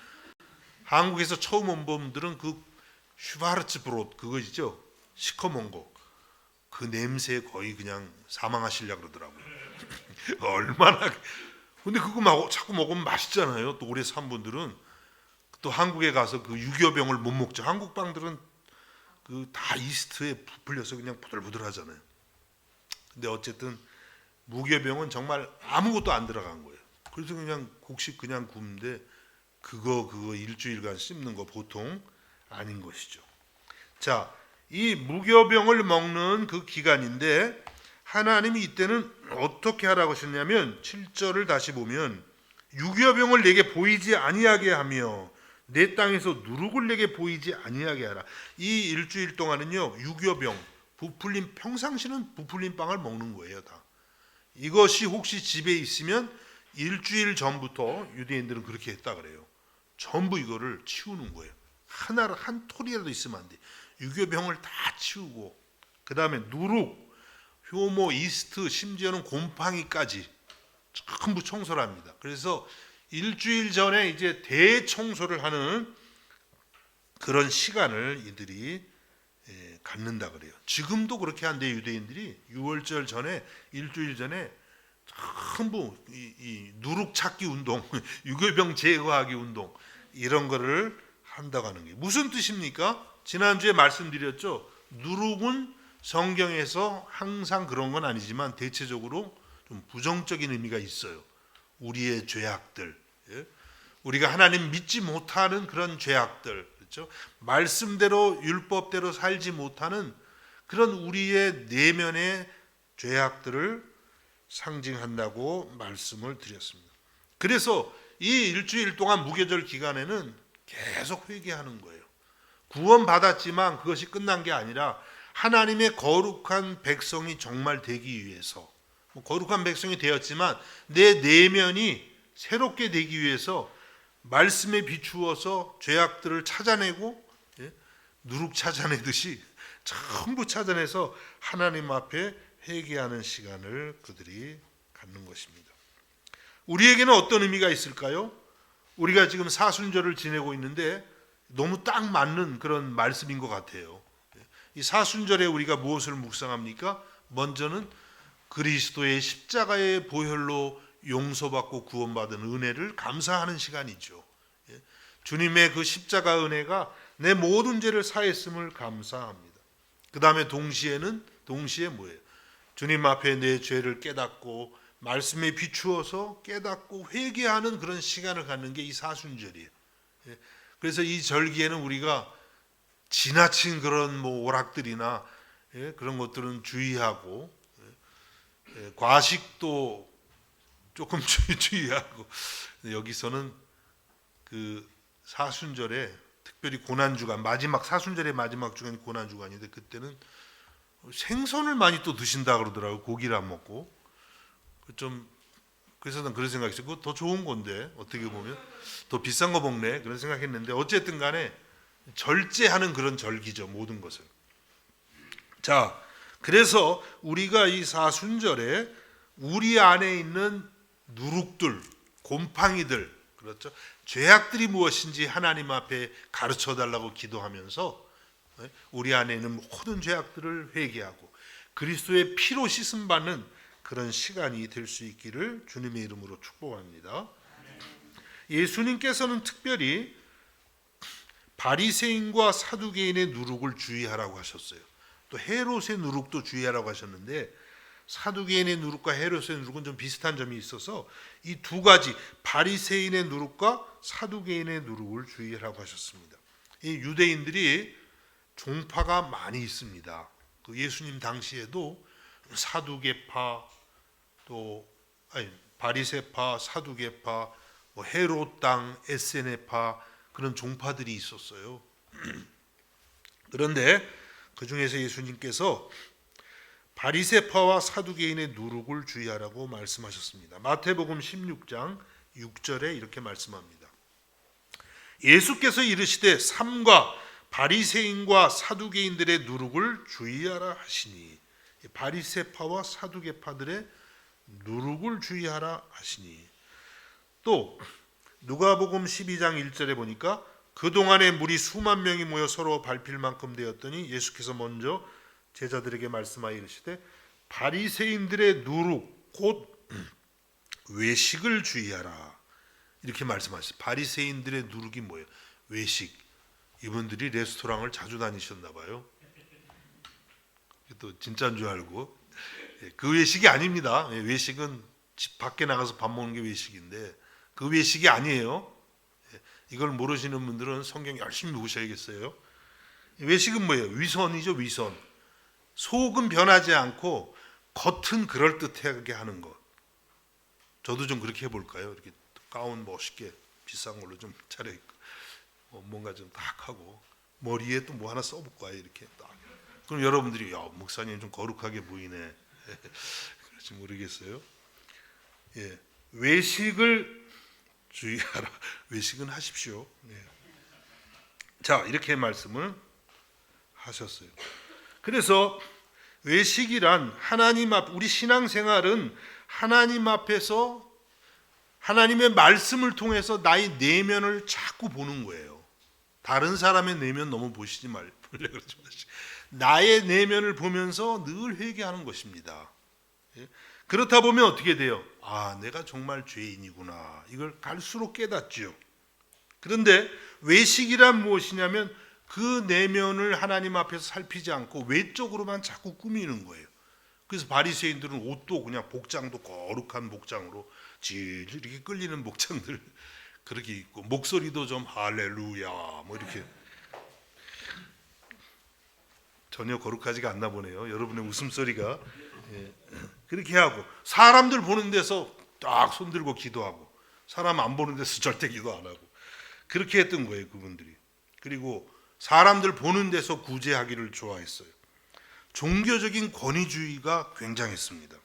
한국에서 처음 온 분들은 그 슈바르츠 브롯 그거 있죠? 시커먼 거. 그 냄새에 거의 그냥 사망하시려고 그러더라고요. 얼마나. 근데 그거 막 자꾸 먹으면 맛있잖아요. 또 오래 산 분들은. 또 한국에 가서 그 유교병을 못 먹죠. 한국 빵들은 그 다 이스트에 부풀려서 그냥 부들부들하잖아요. 근데 어쨌든 무교병은 정말 아무것도 안 들어간 거예요. 그래서 그냥 곡식 그냥 굽는데 그거 일주일간 씹는 거 보통 아닌 것이죠. 자, 이 무교병을 먹는 그 기간인데 하나님이 이때는 어떻게 하라고 하셨냐면 7절을 다시 보면 유교병을 내게 보이지 아니하게 하며 내 땅에서 누룩을 내게 보이지 아니하게 하라. 이 일주일 동안은요, 유교병, 부풀린, 평상시는 부풀린 빵을 먹는 거예요, 다. 이것이 혹시 집에 있으면 일주일 전부터 유대인들은 그렇게 했다 그래요. 전부 이거를 치우는 거예요. 하나를 한 톨이라도 있으면 안 돼. 유교병을 다 치우고, 그 다음에 누룩, 효모, 이스트, 심지어는 곰팡이까지 전부 청소를 합니다. 그래서 일주일 전에 이제 대청소를 하는 그런 시간을 이들이 갖는다 그래요. 지금도 그렇게 한대. 유대인들이 6월절 전에 일주일 전에 전부 이 누룩 찾기 운동, 유교병 제거하기 운동, 이런 거를 한다고 하는 게 무슨 뜻입니까? 지난주에 말씀드렸죠. 누룩은 성경에서 항상 그런 건 아니지만 대체적으로 좀 부정적인 의미가 있어요. 우리의 죄악들, 우리가 하나님 믿지 못하는 그런 죄악들, 그렇죠? 말씀대로 율법대로 살지 못하는 그런 우리의 내면의 죄악들을 상징한다고 말씀을 드렸습니다. 그래서 이 일주일 동안 무교절 기간에는 계속 회개하는 거예요. 구원받았지만 그것이 끝난 게 아니라 하나님의 거룩한 백성이 정말 되기 위해서, 거룩한 백성이 되었지만 내 내면이 새롭게 되기 위해서 말씀에 비추어서 죄악들을 찾아내고, 누룩 찾아내듯이 전부 찾아내서 하나님 앞에 회개하는 시간을 그들이 갖는 것입니다. 우리에게는 어떤 의미가 있을까요? 우리가 지금 사순절을 지내고 있는데 너무 딱 맞는 그런 말씀인 것 같아요. 이 사순절에 우리가 무엇을 묵상합니까? 먼저는 그리스도의 십자가의 보혈로 용서받고 구원받은 은혜를 감사하는 시간이죠. 주님의 그 십자가 은혜가 내 모든 죄를 사했음을 감사합니다. 그 다음에 동시에 뭐예요? 주님 앞에 내 죄를 깨닫고 말씀에 비추어서 깨닫고 회개하는 그런 시간을 갖는 게 이 사순절이에요. 그래서 이 절기에는 우리가 지나친 그런 뭐 오락들이나 그런 것들은 주의하고 과식도 조금 주의하고 여기서는 그 사순절에 특별히 고난주간 마지막 사순절의 마지막 주간이 고난주간인데 그때는 생선을 많이 또 드신다 그러더라고요. 고기를 안 먹고 좀 그래서 난 그런 생각했어요. 그거 더 좋은 건데 어떻게 보면 더 비싼 거 먹네 그런 생각했는데 어쨌든 간에 절제하는 그런 절기죠. 모든 것을. 자, 그래서 우리가 이 사순절에 우리 안에 있는 누룩들, 곰팡이들, 그렇죠? 죄악들이 무엇인지 하나님 앞에 가르쳐 달라고 기도하면서 우리 안에 있는 모든 죄악들을 회개하고 그리스도의 피로 씻음 받는 그런 시간이 될 수 있기를 주님의 이름으로 축복합니다. 예수님께서는 특별히 바리새인과 사두개인의 누룩을 주의하라고 하셨어요. 또 헤롯의 누룩도 주의하라고 하셨는데 사두개인의 누룩과 헤롯의 누룩은 좀 비슷한 점이 있어서 이 두 가지 바리새인의 누룩과 사두개인의 누룩을 주의하라고 하셨습니다. 이 유대인들이 종파가 많이 있습니다. 그 예수님 당시에도 사두개파 또 바리새파, 사두개파, 뭐 헤롯 당, 에세네파 그런 종파들이 있었어요. 그런데 그 중에서 예수님께서 바리새파와 사두개인의 누룩을 주의하라고 말씀하셨습니다. 마태복음 16장 6절에 이렇게 말씀합니다. 예수께서 이르시되 삼가 바리새인과 사두개인들의 누룩을 주의하라 하시니 바리새파와 사두개파들의 누룩을 주의하라 하시니 또 누가복음 12장 1절에 보니까 그동안에 무리 수만 명이 모여 서로 밟힐 만큼 되었더니 예수께서 먼저 제자들에게 말씀하여 이르시되 바리새인들의 누룩 곧 외식을 주의하라 이렇게 말씀하셨어요. 바리새인들의 누룩이 뭐예요? 외식. 이분들이 레스토랑을 자주 다니셨나 봐요. 또 진짜인 줄 알고 그 외식이 아닙니다. 외식은 집 밖에 나가서 밥 먹는 게 외식인데 그 외식이 아니에요. 이걸 모르시는 분들은 성경 열심히 보셔야겠어요. 외식은 뭐예요? 위선이죠. 위선. 속은 변하지 않고 겉은 그럴듯하게 하는 것. 저도 좀 그렇게 해볼까요? 이렇게 가운 멋있게 비싼 걸로 좀 차려입고 뭔가 좀 딱 하고 머리에 또 뭐 하나 써볼까요? 이렇게 딱. 그럼 여러분들이 야 목사님 좀 거룩하게 보이네. 그럴지 모르겠어요. 예, 외식을 주의하라. 외식은 하십시오. 예. 자 이렇게 말씀을 하셨어요. 그래서 외식이란 하나님 앞 우리 신앙생활은 하나님 앞에서 하나님의 말씀을 통해서 나의 내면을 자꾸 보는 거예요. 다른 사람의 내면 너무 보시지 말래 그러지 마시고 나의 내면을 보면서 늘 회개하는 것입니다. 그렇다 보면 어떻게 돼요? 아, 내가 정말 죄인이구나. 이걸 갈수록 깨닫죠. 그런데 외식이란 무엇이냐면 그 내면을 하나님 앞에서 살피지 않고 외적으로만 자꾸 꾸미는 거예요. 그래서 바리새인들은 옷도 그냥 복장도 거룩한 복장으로 질질 이렇게 끌리는 복장들 그렇게 입고 목소리도 좀 할렐루야 뭐 이렇게 전혀 거룩하지가 않나 보네요. 여러분의 웃음소리가 그렇게 하고 사람들 보는 데서 딱 손들고 기도하고 사람 안 보는 데서 절대 기도 안 하고 그렇게 했던 거예요. 그분들이. 그리고 사람들 보는 데서 구제하기를 좋아했어요. 종교적인 권위주의가 굉장했습니다.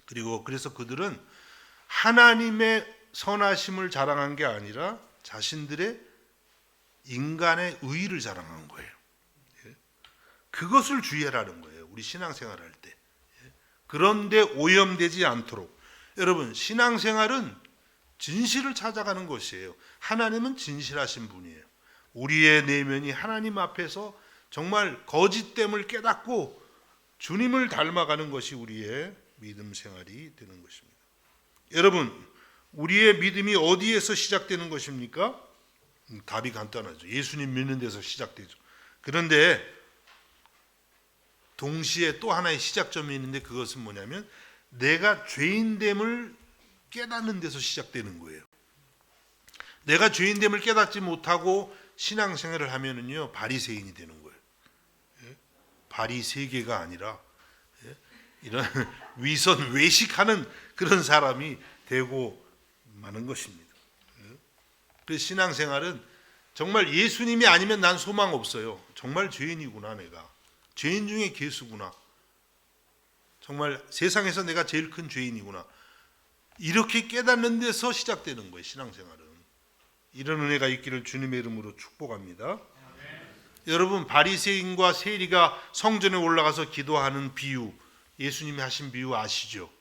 그리고 그래서 그들은 하나님의 선하심을 자랑한 게 아니라 자신들의 인간의 의의를 자랑한 거예요. 그것을 주의하라는 거예요. 우리 신앙생활 할 때. 그런데 오염되지 않도록 여러분, 신앙생활은 진실을 찾아가는 것이에요. 하나님은 진실하신 분이에요. 우리의 내면이 하나님 앞에서 정말 거짓됨을 깨닫고 주님을 닮아가는 것이 우리의 믿음 생활이 되는 것입니다. 여러분, 우리의 믿음이 어디에서 시작되는 것입니까? 답이 간단하죠. 예수님 믿는 데서 시작되죠. 그런데 동시에 또 하나의 시작점이 있는데 그것은 뭐냐면 내가 죄인됨을 깨닫는 데서 시작되는 거예요. 내가 죄인됨을 깨닫지 못하고 신앙생활을 하면은요 바리새인이 되는 거예요. 바리새계가 아니라 이런 위선 외식하는 그런 사람이 되고 마는 것입니다. 그 신앙생활은 정말 예수님이 아니면 난 소망 없어요. 정말 죄인이구나, 내가 죄인 중에 괴수구나, 정말 세상에서 내가 제일 큰 죄인이구나, 이렇게 깨닫는 데서 시작되는 거예요. 신앙생활은. 이런 은혜가 있기를 주님의 이름으로 축복합니다. 여러분, 바리새인과 세리가 성전에 올라가서 기도하는 비유, 예수님이 하신 비유 아시죠?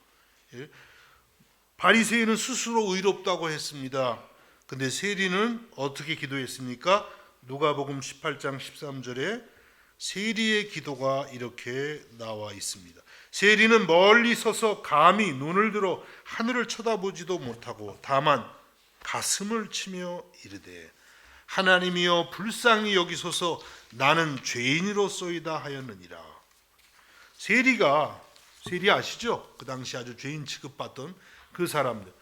바리새인은 스스로 의롭다고 했습니다. 근데 세리는 어떻게 기도했습니까? 누가복음 18장 13절에 세리의 기도가 이렇게 나와 있습니다. 세리는 멀리 서서 감히 눈을 들어 하늘을 쳐다보지도 못하고 다만 가슴을 치며 이르되 하나님이여 불쌍히 여기소서 나는 죄인이로소이다 하였느니라. 세리 아시죠? 그 당시 아주 죄인 취급받던 그 사람들,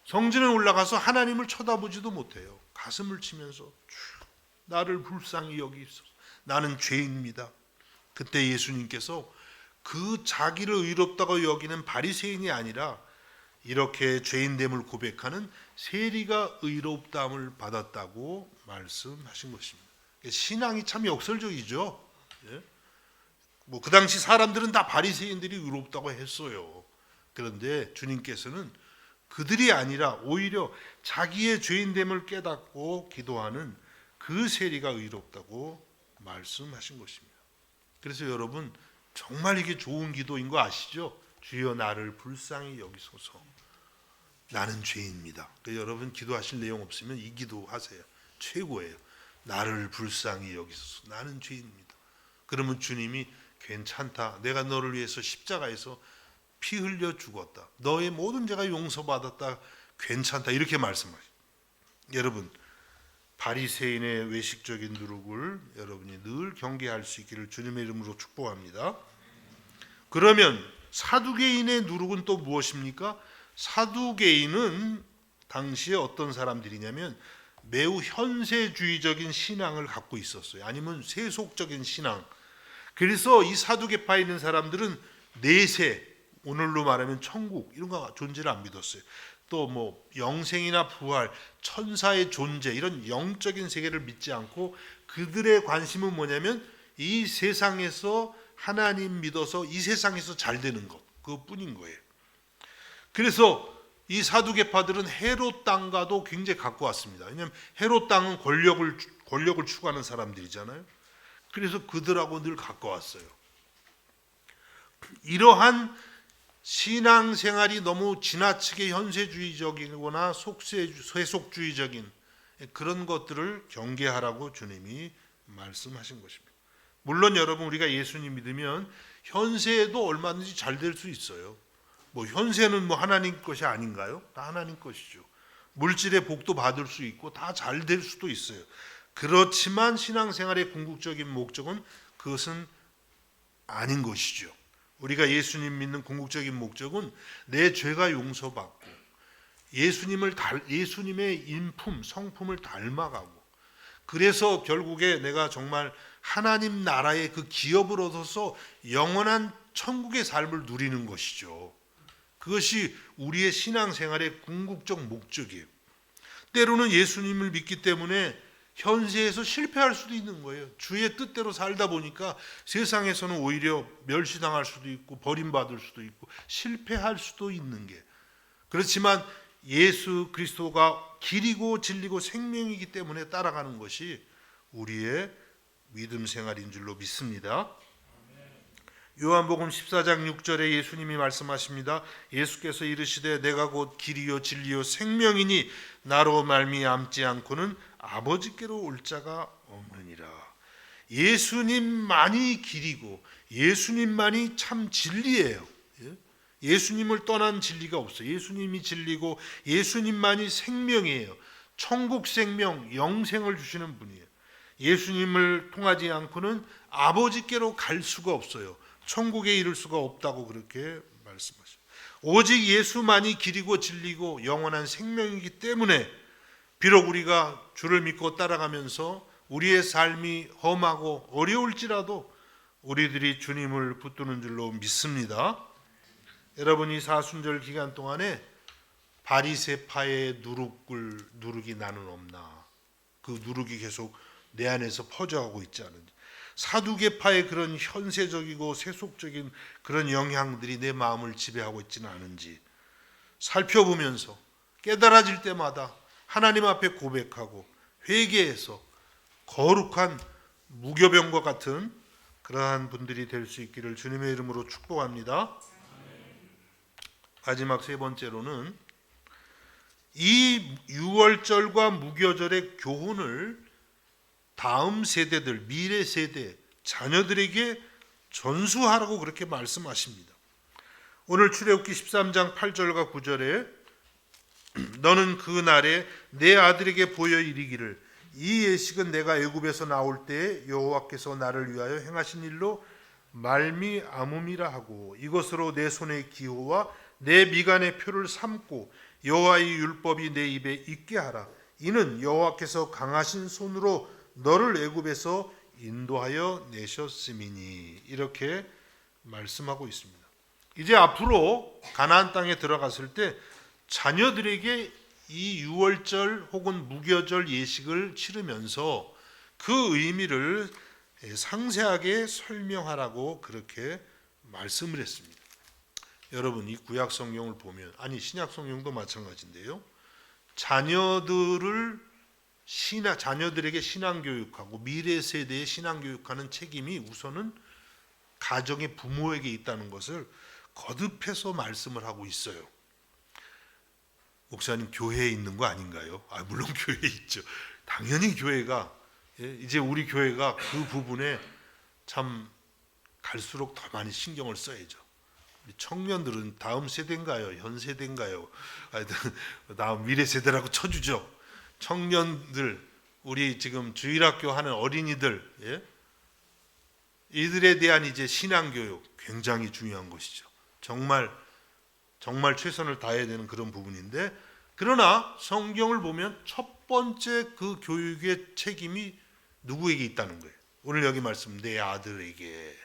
성전에 올라가서 하나님을 쳐다보지도 못해요. 가슴을 치면서 나를 불쌍히 여기소서 나는 죄인입니다. 그때 예수님께서 그 자기를 의롭다고 여기는 바리새인이 아니라 이렇게 죄인됨을 고백하는 세리가 의롭다함을 받았다고 말씀하신 것입니다. 신앙이 참 역설적이죠. 그 당시 사람들은 다 바리새인들이 의롭다고 했어요. 그런데 주님께서는 그들이 아니라 오히려 자기의 죄인됨을 깨닫고 기도하는 그 세리가 의롭다고 말씀하신 것입니다. 그래서 여러분, 정말 이게 좋은 기도인 거 아시죠? 주여 나를 불쌍히 여기소서 나는 죄인입니다. 여러분 기도하실 내용 없으면 이 기도 하세요. 최고예요. 나를 불쌍히 여기소서 나는 죄인입니다. 그러면 주님이 괜찮다, 내가 너를 위해서 십자가에서 피 흘려 죽었다, 너의 모든 죄가 용서받았다, 괜찮다, 이렇게 말씀하십니다. 여러분, 바리새인의 외식적인 누룩을 여러분이 늘 경계할 수 있기를 주님의 이름으로 축복합니다. 그러면 사두개인의 누룩은 또 무엇입니까? 사두개인은 당시에 어떤 사람들이냐면 매우 현세주의적인 신앙을 갖고 있었어요. 아니면 세속적인 신앙. 그래서 이 사두개파에 있는 사람들은 내세, 오늘로 말하면 천국 이런 거 존재를 안 믿었어요. 또 영생이나 부활, 천사의 존재, 이런 영적인 세계를 믿지 않고 그들의 관심은 뭐냐면 이 세상에서 하나님 믿어서 이 세상에서 잘 되는 것, 그것뿐인 거예요. 그래서 이 사두개파들은 헤롯 땅과도 굉장히 가까웠습니다. 왜냐하면 헤롯 땅은 권력을 추구하는 사람들이잖아요. 그래서 그들하고 늘 가까웠어요. 이러한 신앙생활이 너무 지나치게 현세주의적이거나 세속주의적인 그런 것들을 경계하라고 주님이 말씀하신 것입니다. 물론 여러분, 우리가 예수님 믿으면 현세에도 얼마든지 잘 될 수 있어요. 현세는 하나님 것이 아닌가요? 다 하나님 것이죠. 물질의 복도 받을 수 있고 다 잘 될 수도 있어요. 그렇지만 신앙생활의 궁극적인 목적은 그것은 아닌 것이죠. 우리가 예수님 믿는 궁극적인 목적은 내 죄가 용서받고 예수님의 인품, 성품을 닮아가고, 그래서 결국에 내가 정말 하나님 나라의 그 기업을 얻어서 영원한 천국의 삶을 누리는 것이죠. 그것이 우리의 신앙생활의 궁극적 목적이에요. 때로는 예수님을 믿기 때문에 현세에서 실패할 수도 있는 거예요. 주의 뜻대로 살다 보니까 세상에서는 오히려 멸시당할 수도 있고 버림받을 수도 있고 실패할 수도 있는 게, 그렇지만 예수 그리스도가 길이고 진리고 생명이기 때문에 따라가는 것이 우리의 믿음 생활인 줄로 믿습니다. 요한복음 14장 6절에 예수님이 말씀하십니다. 예수께서 이르시되 내가 곧 길이요 진리요 생명이니 나로 말미암지 않고는 아버지께로 올 자가 없느니라. 예수님만이 길이고 예수님만이 참 진리예요. 예수님을 떠난 진리가 없어요. 예수님이 진리고 예수님만이 생명이에요. 천국 생명, 영생을 주시는 분이에요. 예수님을 통하지 않고는 아버지께로 갈 수가 없어요. 천국에 이를 수가 없다고 그렇게 말씀하십니다. 오직 예수만이 길이고 진리고 영원한 생명이기 때문에 비록 우리가 주를 믿고 따라가면서 우리의 삶이 험하고 어려울지라도 우리들이 주님을 붙드는 줄로 믿습니다. 여러분, 이 사순절 기간 동안에 바리새파의 누룩이 나는 없나, 그 누룩이 계속 내 안에서 퍼져가고 있지 않은지, 사두개파의 그런 현세적이고 세속적인 그런 영향들이 내 마음을 지배하고 있지는 않은지 살펴보면서 깨달아질 때마다 하나님 앞에 고백하고 회개해서 거룩한 무교병과 같은 그러한 분들이 될 수 있기를 주님의 이름으로 축복합니다. 마지막 세 번째로는 이 유월절과 무교절의 교훈을 다음 세대들, 미래 세대, 자녀들에게 전수하라고 그렇게 말씀하십니다. 오늘 출애굽기 13장 8절과 9절에 너는 그 날에 내 아들에게 보여 이르기를 이 예식은 내가 애굽에서 나올 때에 여호와께서 나를 위하여 행하신 일로 말미암음이라 하고 이것으로 내 손의 기호와 내 미간의 표를 삼고 여호와의 율법이 내 입에 있게 하라. 이는 여호와께서 강하신 손으로 너를 애굽에서 인도하여 내셨음이니. 이렇게 말씀하고 있습니다. 이제 앞으로 가나안 땅에 들어갔을 때 자녀들에게 이 유월절 혹은 무교절 예식을 치르면서 그 의미를 상세하게 설명하라고 그렇게 말씀을 했습니다. 여러분, 이 구약 성경을 보면, 아니 신약 성경도 마찬가지인데요, 자녀들에게 신앙 교육하고 미래 세대에 신앙 교육하는 책임이 우선은 가정의 부모에게 있다는 것을 거듭해서 말씀을 하고 있어요. 목사님, 교회에 있는 거 아닌가요? 물론 교회에 있죠. 당연히 교회가, 이제 우리 교회가 그 부분에 참 갈수록 더 많이 신경을 써야죠. 우리 청년들은 다음 세대인가요? 현 세대인가요? 하여튼 다음 미래 세대라고 쳐주죠. 청년들, 우리 지금 주일학교 하는 어린이들, 이들에 대한 이제 신앙 교육 굉장히 중요한 것이죠. 정말 최선을 다해야 되는 그런 부분인데, 그러나 성경을 보면 첫 번째 그 교육의 책임이 누구에게 있다는 거예요. 오늘 여기 말씀, 내 아들에게,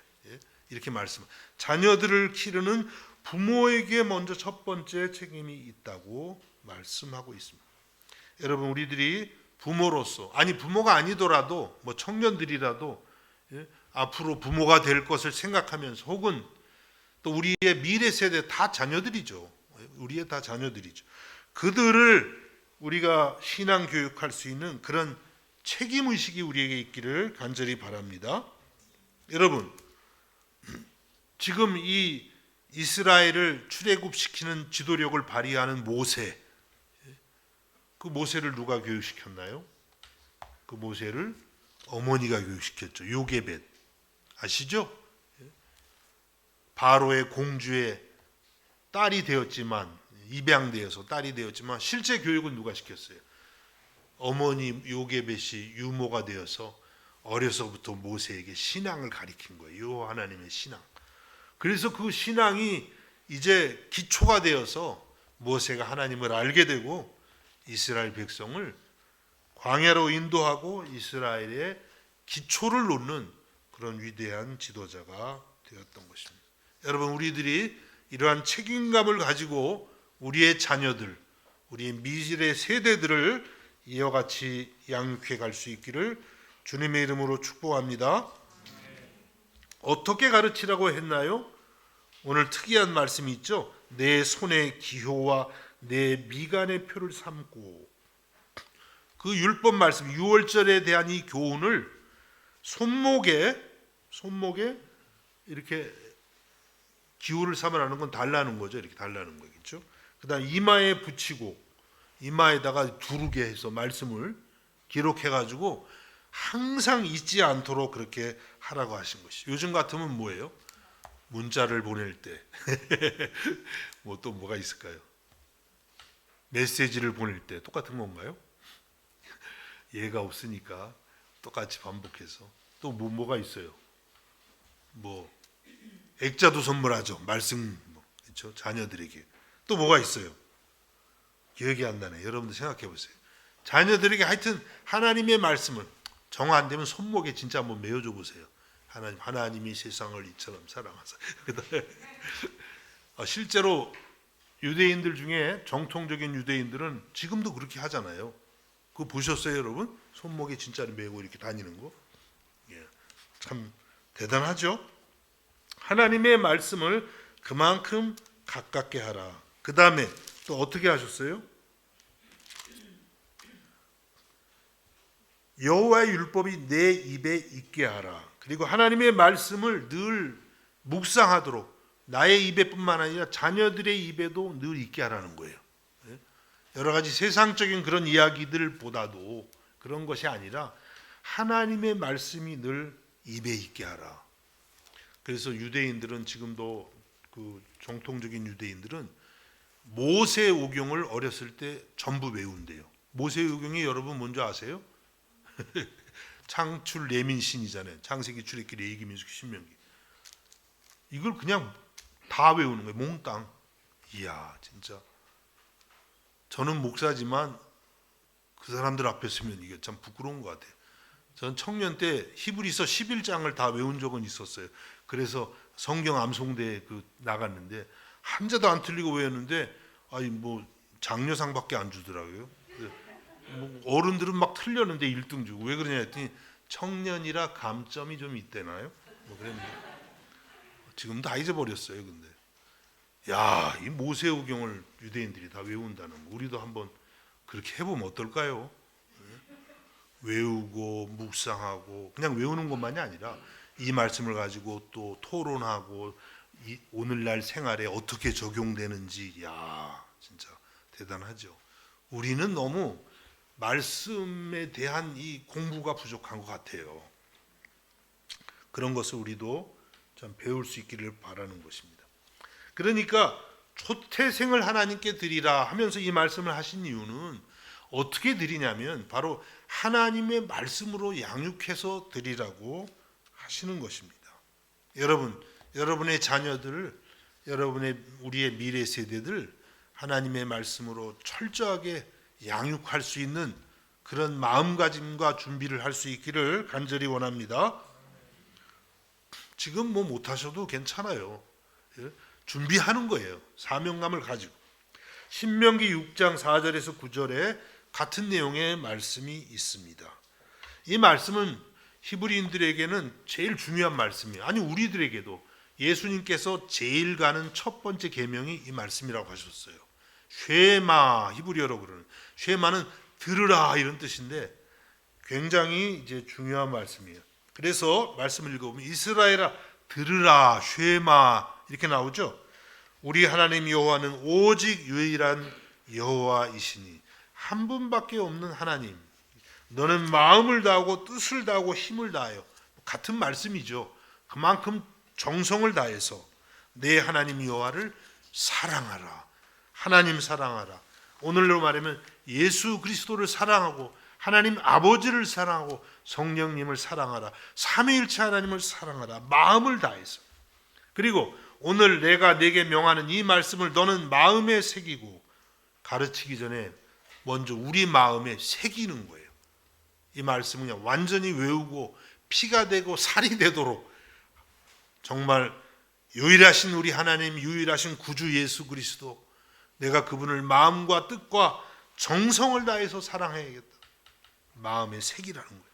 이렇게 말씀, 자녀들을 기르는 부모에게 먼저 첫 번째 책임이 있다고 말씀하고 있습니다. 여러분, 우리들이 부모로서, 아니 부모가 아니더라도 뭐 청년들이라도 앞으로 부모가 될 것을 생각하면서, 혹은 또 우리의 미래 세대 다 자녀들이죠. 우리의 다 자녀들이죠. 그들을 우리가 신앙 교육할 수 있는 그런 책임 의식이 우리에게 있기를 간절히 바랍니다. 여러분, 지금 이 이스라엘을 출애굽시키는 지도력을 발휘하는 모세, 그 모세를 누가 교육시켰나요? 그 모세를 어머니가 교육시켰죠. 요게벳 아시죠? 바로의 공주의 딸이 되었지만, 입양되어서 딸이 되었지만 실제 교육은 누가 시켰어요? 어머니 요게벳이 유모가 되어서 어려서부터 모세에게 신앙을 가르친 거예요. 요 하나님의 신앙. 그래서 그 신앙이 이제 기초가 되어서 모세가 하나님을 알게 되고 이스라엘 백성을 광야로 인도하고 이스라엘의 기초를 놓는 그런 위대한 지도자가 되었던 것입니다. 여러분, 우리들이 이러한 책임감을 가지고 우리의 자녀들, 우리의 미래 세대들을 이와 같이 양육해 갈 수 있기를 주님의 이름으로 축복합니다. 어떻게 가르치라고 했나요? 오늘 특이한 말씀이 있죠. 내 손의 기호와 내 미간의 표를 삼고. 그 율법 말씀, 유월절에 대한 이 교훈을 손목에 이렇게 기호를 삼으라는 건 달라는 거죠. 이렇게 달라는 거겠죠. 그다음 이마에 붙이고 이마에다가 두르게 해서 말씀을 기록해가지고 항상 잊지 않도록 그렇게 하라고 하신 것이. 요즘 같으면 뭐예요? 문자를 보낼 때 뭐 또 뭐가 있을까요? 메시지를 보낼 때 똑같은 건가요? 얘가 없으니까 똑같이 반복해서 또 뭐가 있어요? 뭐 액자도 선물하죠. 말씀 그렇죠? 자녀들에게 또 뭐가 있어요? 기억이 안 나네. 여러분들 생각해 보세요. 자녀들에게 하여튼 하나님의 말씀을 정 안 되면 손목에 진짜 한번 메어줘 보세요. 하나님이 세상을 이처럼 사랑하사. 실제로 유대인들 중에 정통적인 유대인들은 지금도 그렇게 하잖아요. 그거 보셨어요, 여러분? 손목에 진짜로 메고 이렇게 다니는 거. 예, 참 대단하죠. 하나님의 말씀을 그만큼 가깝게 하라. 그 다음에 또 어떻게 하셨어요? 여호와의 율법이 내 입에 있게 하라. 그리고 하나님의 말씀을 늘 묵상하도록 나의 입에뿐만 아니라 자녀들의 입에도 늘 있게 하라는 거예요. 여러 가지 세상적인 그런 이야기들보다도 그런 것이 아니라 하나님의 말씀이 늘 입에 있게 하라. 그래서 유대인들은 지금도 그 정통적인 유대인들은 모세오경을 어렸을 때 전부 외운대요. 모세오경이 여러분 뭔지 아세요? 창출 레민신이잖아요. 창세기, 출애굽기, 레위기, 민수기, 신명기. 이걸 그냥 다 외우는 거예요. 몽땅. 이야, 진짜. 저는 목사지만 그 사람들 앞에 서면 이게 참 부끄러운 것 같아요. 전 청년 때 히브리서 11장을 다 외운 적은 있었어요. 그래서 성경 암송대에 나갔는데 한자도 안 틀리고 외웠는데 아니 뭐 장려상밖에 안 주더라고요. 뭐 어른들은 막 틀렸는데 1등 주고 왜 그러냐 했더니 청년이라 감점이 좀 있대나요? 뭐 그랬는데 지금 다 잊어버렸어요. 근데 야, 이 모세오경을 유대인들이 다 외운다는 거 우리도 한번 그렇게 해보면 어떨까요? 외우고 묵상하고 그냥 외우는 것만이 아니라 이 말씀을 가지고 또 토론하고 이 오늘날 생활에 어떻게 적용되는지 야 진짜 대단하죠. 우리는 너무 말씀에 대한 이 공부가 부족한 것 같아요. 그런 것을 우리도 좀 배울 수 있기를 바라는 것입니다. 그러니까 초태생을 하나님께 드리라 하면서 이 말씀을 하신 이유는 어떻게 드리냐면 바로 하나님의 말씀으로 양육해서 드리라고 하시는 것입니다. 여러분의 자녀들, 우리의 미래 세대들 하나님의 말씀으로 철저하게 양육할 수 있는 그런 마음가짐과 준비를 할 수 있기를 간절히 원합니다. 지금 뭐 못하셔도 괜찮아요. 준비하는 거예요. 사명감을 가지고. 신명기 6장 4절에서 9절에 같은 내용의 말씀이 있습니다. 이 말씀은 히브리인들에게는 제일 중요한 말씀이에요. 아니 우리들에게도 예수님께서 제일 가는 첫 번째 계명이 이 말씀이라고 하셨어요. 쉐마, 히브리어로 그러는 쉐마는 들으라 이런 뜻인데 굉장히 이제 중요한 말씀이에요. 그래서 말씀을 읽어보면 이스라엘아 들으라 쉐마 이렇게 나오죠. 우리 하나님 여호와는 오직 유일한 여호와이시니 한 분밖에 없는 하나님. 너는 마음을 다하고 뜻을 다하고 힘을 다하여 같은 말씀이죠. 그만큼 정성을 다해서 내 하나님 여호와를 사랑하라. 하나님 사랑하라. 오늘로 말하면 예수 그리스도를 사랑하고 하나님 아버지를 사랑하고 성령님을 사랑하라. 삼위일체 하나님을 사랑하라. 마음을 다해서. 그리고 오늘 내가 내게 명하는 이 말씀을 너는 마음에 새기고 가르치기 전에 먼저 우리 마음에 새기는 거예요. 이 말씀은 그냥 완전히 외우고 피가 되고 살이 되도록 정말 유일하신 우리 하나님, 유일하신 구주 예수 그리스도 내가 그분을 마음과 뜻과 정성을 다해서 사랑해야겠다. 마음에 새기라는 거예요.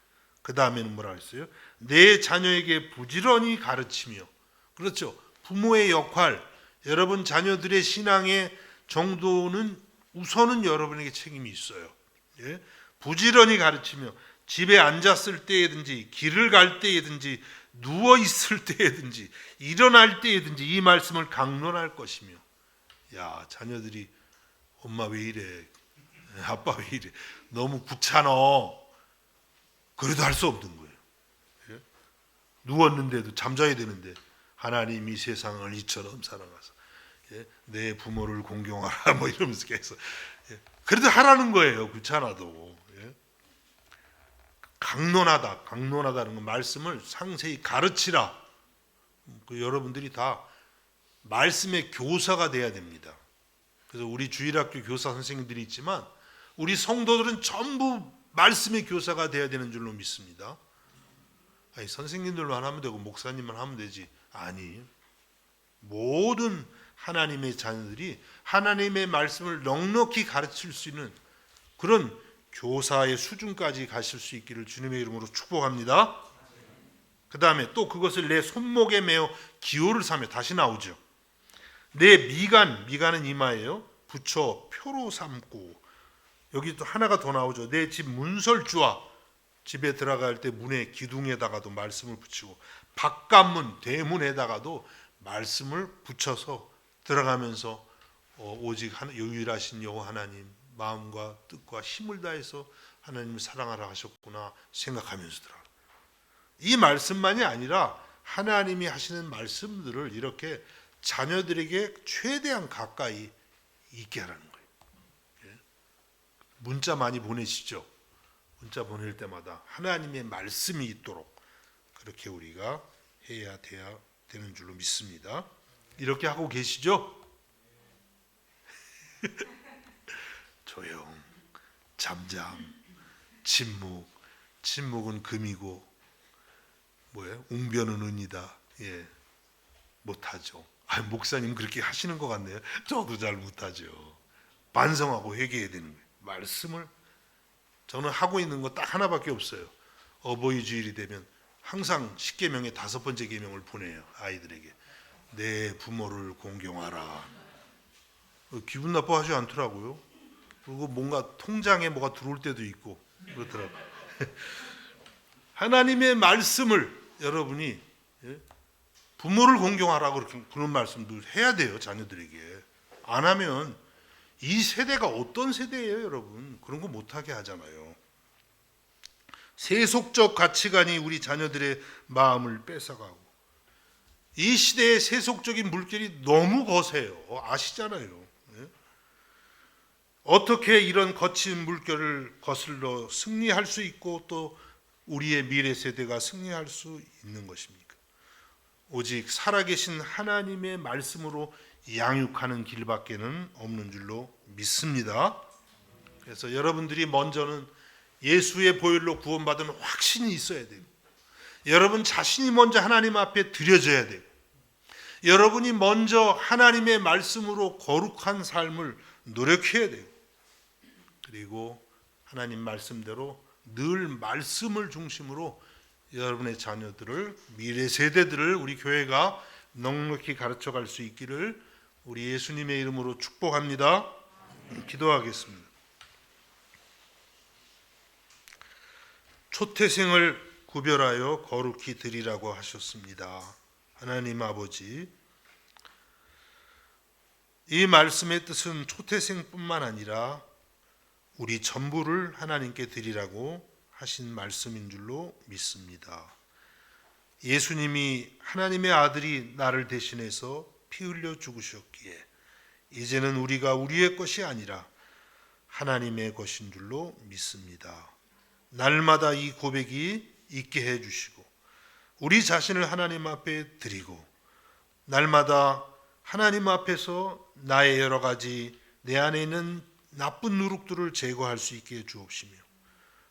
그 다음에는 뭐라 했어요? 내 자녀에게 부지런히 가르치며. 그렇죠. 부모의 역할, 여러분 자녀들의 신앙의 정도는 우선은 여러분에게 책임이 있어요. 예? 부지런히 가르치며 집에 앉았을 때든지 길을 갈 때든지 누워 있을 때에든지 일어날 때에든지 이 말씀을 강론할 것이며, 야, 자녀들이 엄마 왜 이래, 아빠 왜 이래, 너무 귀찮아, 그래도 할 수 없는 거예요. 예? 누웠는데도 잠자야 되는데 하나님이 세상을 이처럼 사랑하사, 예? 내 부모를 공경하라 뭐 이러면서 계속, 예? 그래도 하라는 거예요. 귀찮아도. 예? 강론하다는 건 말씀을 상세히 가르치라. 여러분들이 다 말씀의 교사가 돼야 됩니다. 그래서 우리 주일학교 교사 선생님들이 있지만 우리 성도들은 전부 말씀의 교사가 돼야 되는 줄로 믿습니다. 아니, 선생님들만 하면 되고 목사님만 하면 되지. 아니, 모든 하나님의 자녀들이 하나님의 말씀을 넉넉히 가르칠 수 있는 그런 교사의 수준까지 가실 수 있기를 주님의 이름으로 축복합니다. 그 다음에 또 그것을 내 손목에 메어 기호를 삼며, 다시 나오죠. 내 미간은 이마예요. 붙여 표로 삼고, 여기 또 하나가 더 나오죠. 내 집 문설주와, 집에 들어갈 때 문의 기둥에다가도 말씀을 붙이고 바깥문 대문에다가도 말씀을 붙여서 들어가면서 오직 유일하신 여호와 하나님, 마음과 뜻과 힘을 다해서 하나님을 사랑하라 하셨구나 생각하면서 들어가. 이 말씀만이 아니라 하나님이 하시는 말씀들을 이렇게 자녀들에게 최대한 가까이 있게 하라는 거예요. 예? 문자 많이 보내시죠? 문자 보낼 때마다 하나님의 말씀이 있도록 그렇게 우리가 해야 되는 줄로 믿습니다. 이렇게 하고 계시죠? 조용, 잠잠, 침묵은 금이고 뭐예요? 웅변은 은이다. 예, 못하죠. 목사님 그렇게 하시는 것 같네요. 저도 잘 못하죠. 반성하고 회개해야 되는 거예요. 말씀을 저는 하고 있는 거 딱 하나밖에 없어요. 어버이 주일이 되면 항상 10계명의 5번째 계명을 보내요. 아이들에게. 내 부모를 공경하라. 기분 나빠하지 않더라고요. 그리고 뭔가 통장에 뭐가 들어올 때도 있고 그렇더라고요. 하나님의 말씀을 여러분이, 예? 부모를 공경하라고 그런 말씀도 해야 돼요. 자녀들에게. 안 하면 이 세대가 어떤 세대예요, 여러분? 그런 거 못하게 하잖아요. 세속적 가치관이 우리 자녀들의 마음을 뺏어가고, 이 시대의 세속적인 물결이 너무 거세요. 아시잖아요. 예? 어떻게 이런 거친 물결을 거슬러 승리할 수 있고 또 우리의 미래 세대가 승리할 수 있는 것입니까? 오직 살아계신 하나님의 말씀으로 양육하는 길밖에는 없는 줄로 믿습니다. 그래서 여러분들이 먼저는 예수의 보혈로 구원받은 확신이 있어야 되고, 여러분 자신이 먼저 하나님 앞에 드려져야 되고, 여러분이 먼저 하나님의 말씀으로 거룩한 삶을 노력해야 되고, 그리고 하나님 말씀대로 늘 말씀을 중심으로 여러분의 자녀들을, 미래 세대들을 우리 교회가 넉넉히 가르쳐갈 수 있기를 우리 예수님의 이름으로 축복합니다. 기도하겠습니다. 초태생을 구별하여 거룩히 드리라고 하셨습니다. 하나님 아버지, 이 말씀의 뜻은 초태생뿐만 아니라 우리 전부를 하나님께 드리라고 하신 말씀인 줄로 믿습니다. 예수님이 하나님의 아들이 나를 대신해서 피 흘려 죽으셨기에 이제는 우리가 우리의 것이 아니라 하나님의 것인 줄로 믿습니다. 날마다 이 고백이 있게 해주시고 우리 자신을 하나님 앞에 드리고 날마다 하나님 앞에서 나의 여러 가지 내 안에 있는 나쁜 누룩들을 제거할 수 있게 해주옵시며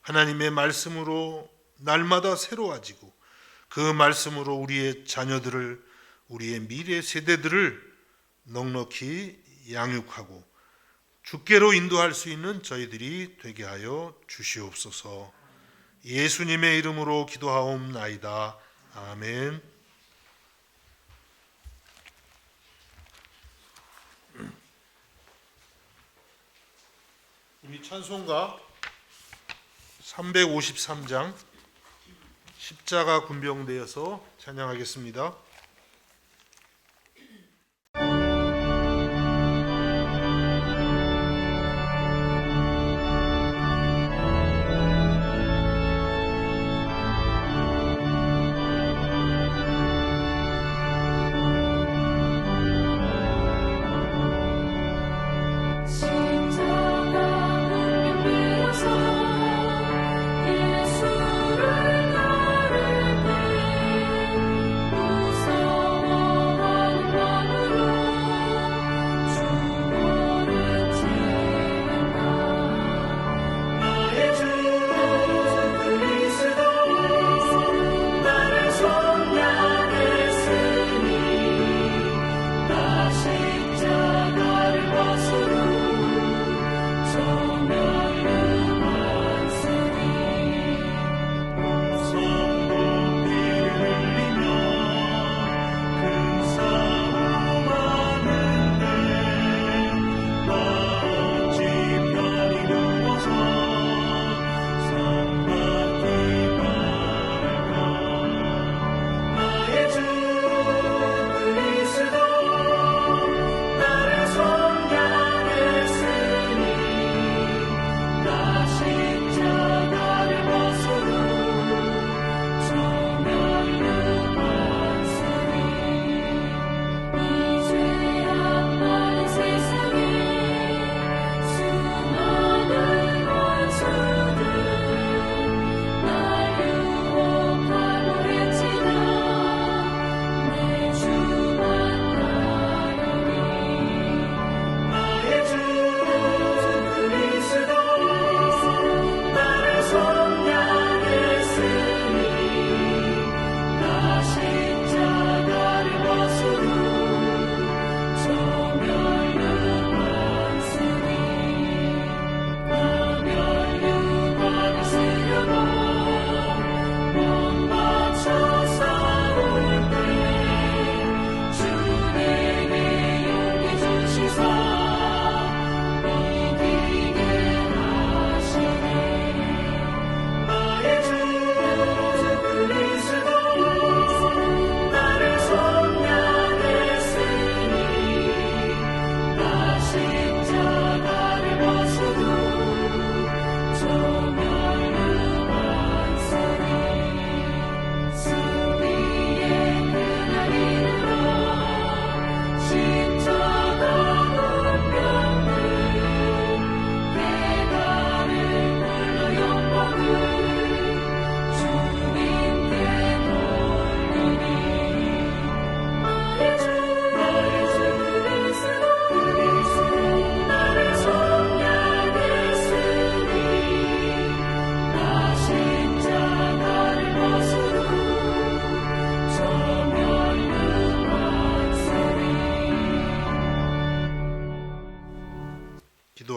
하나님의 말씀으로 날마다 새로워지고 그 말씀으로 우리의 자녀들을, 우리의 미래 세대들을 넉넉히 양육하고 주께로 인도할 수 있는 저희들이 되게 하여 주시옵소서. 예수님의 이름으로 기도하옵나이다. 아멘. 우리 찬송가 353장 십자가 군병대여서 찬양하겠습니다.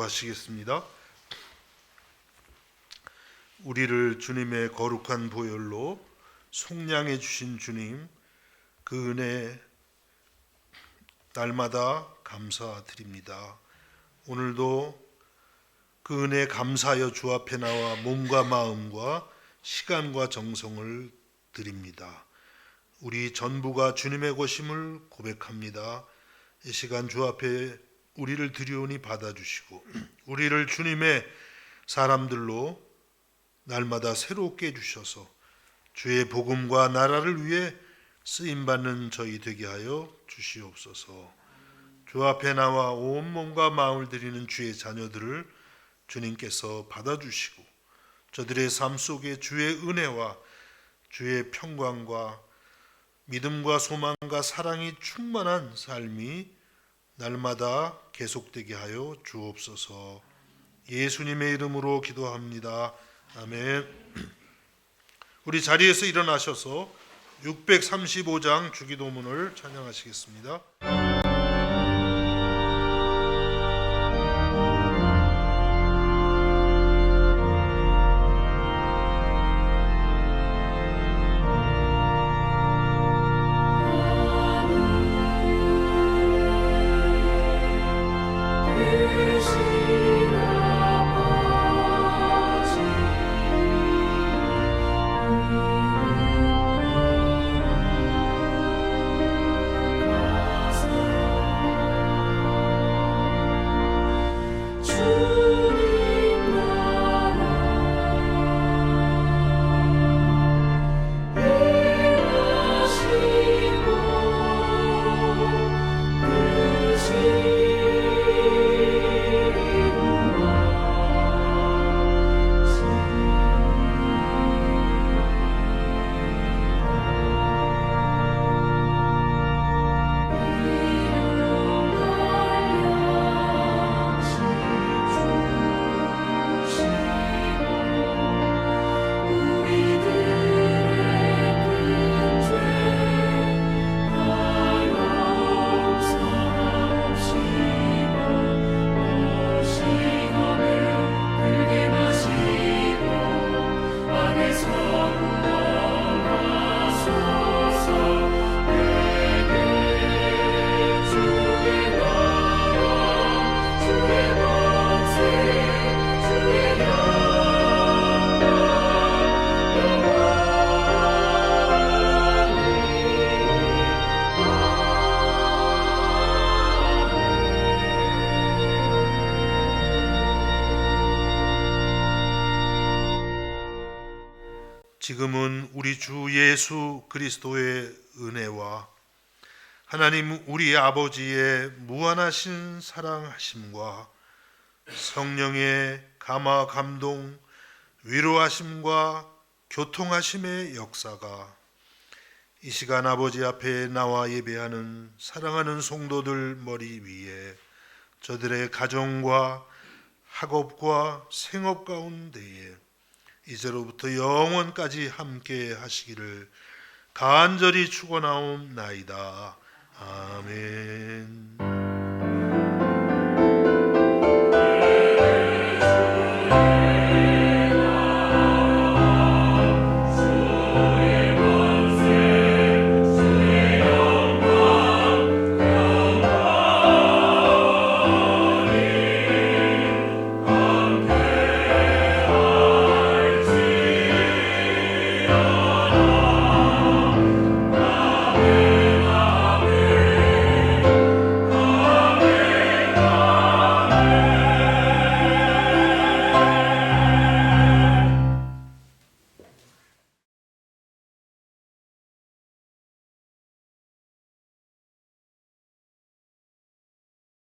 기도하시겠습니다. 우리를 주님의 거룩한 보혈로 속량해 주신 주님, 그 은혜 날마다 감사드립니다. 오늘도 그 은혜 감사하여 주 앞에 나와 몸과 마음과 시간과 정성을 드립니다. 우리 전부가 주님의 것임을 고백합니다. 이 시간 주 앞에 우리를 드리오니 받아주시고 우리를 주님의 사람들로 날마다 새롭게 해주셔서 주의 복음과 나라를 위해 쓰임받는 저희 되게 하여 주시옵소서. 주 앞에 나와 온 몸과 마음을 드리는 주의 자녀들을 주님께서 받아주시고 저들의 삶 속에 주의 은혜와 주의 평강과 믿음과 소망과 사랑이 충만한 삶이 날마다 계속되게 하여 주옵소서. 예수님의 이름으로 기도합니다. 아멘. 우리 자리에서 일어나셔서 635장 주기도문을 찬양하시겠습니다. 주신 아버지 지금은 우리 주 예수 그리스도의 은혜와 하나님 우리 아버지의 무한하신 사랑하심과 성령의 감화 감동 위로하심과 교통하심의 역사가 이 시간 아버지 앞에 나와 예배하는 사랑하는 성도들 머리 위에 저들의 가정과 학업과 생업 가운데에 이제로부터 영원까지 함께 하시기를 간절히 축원하옵나이다. 아멘.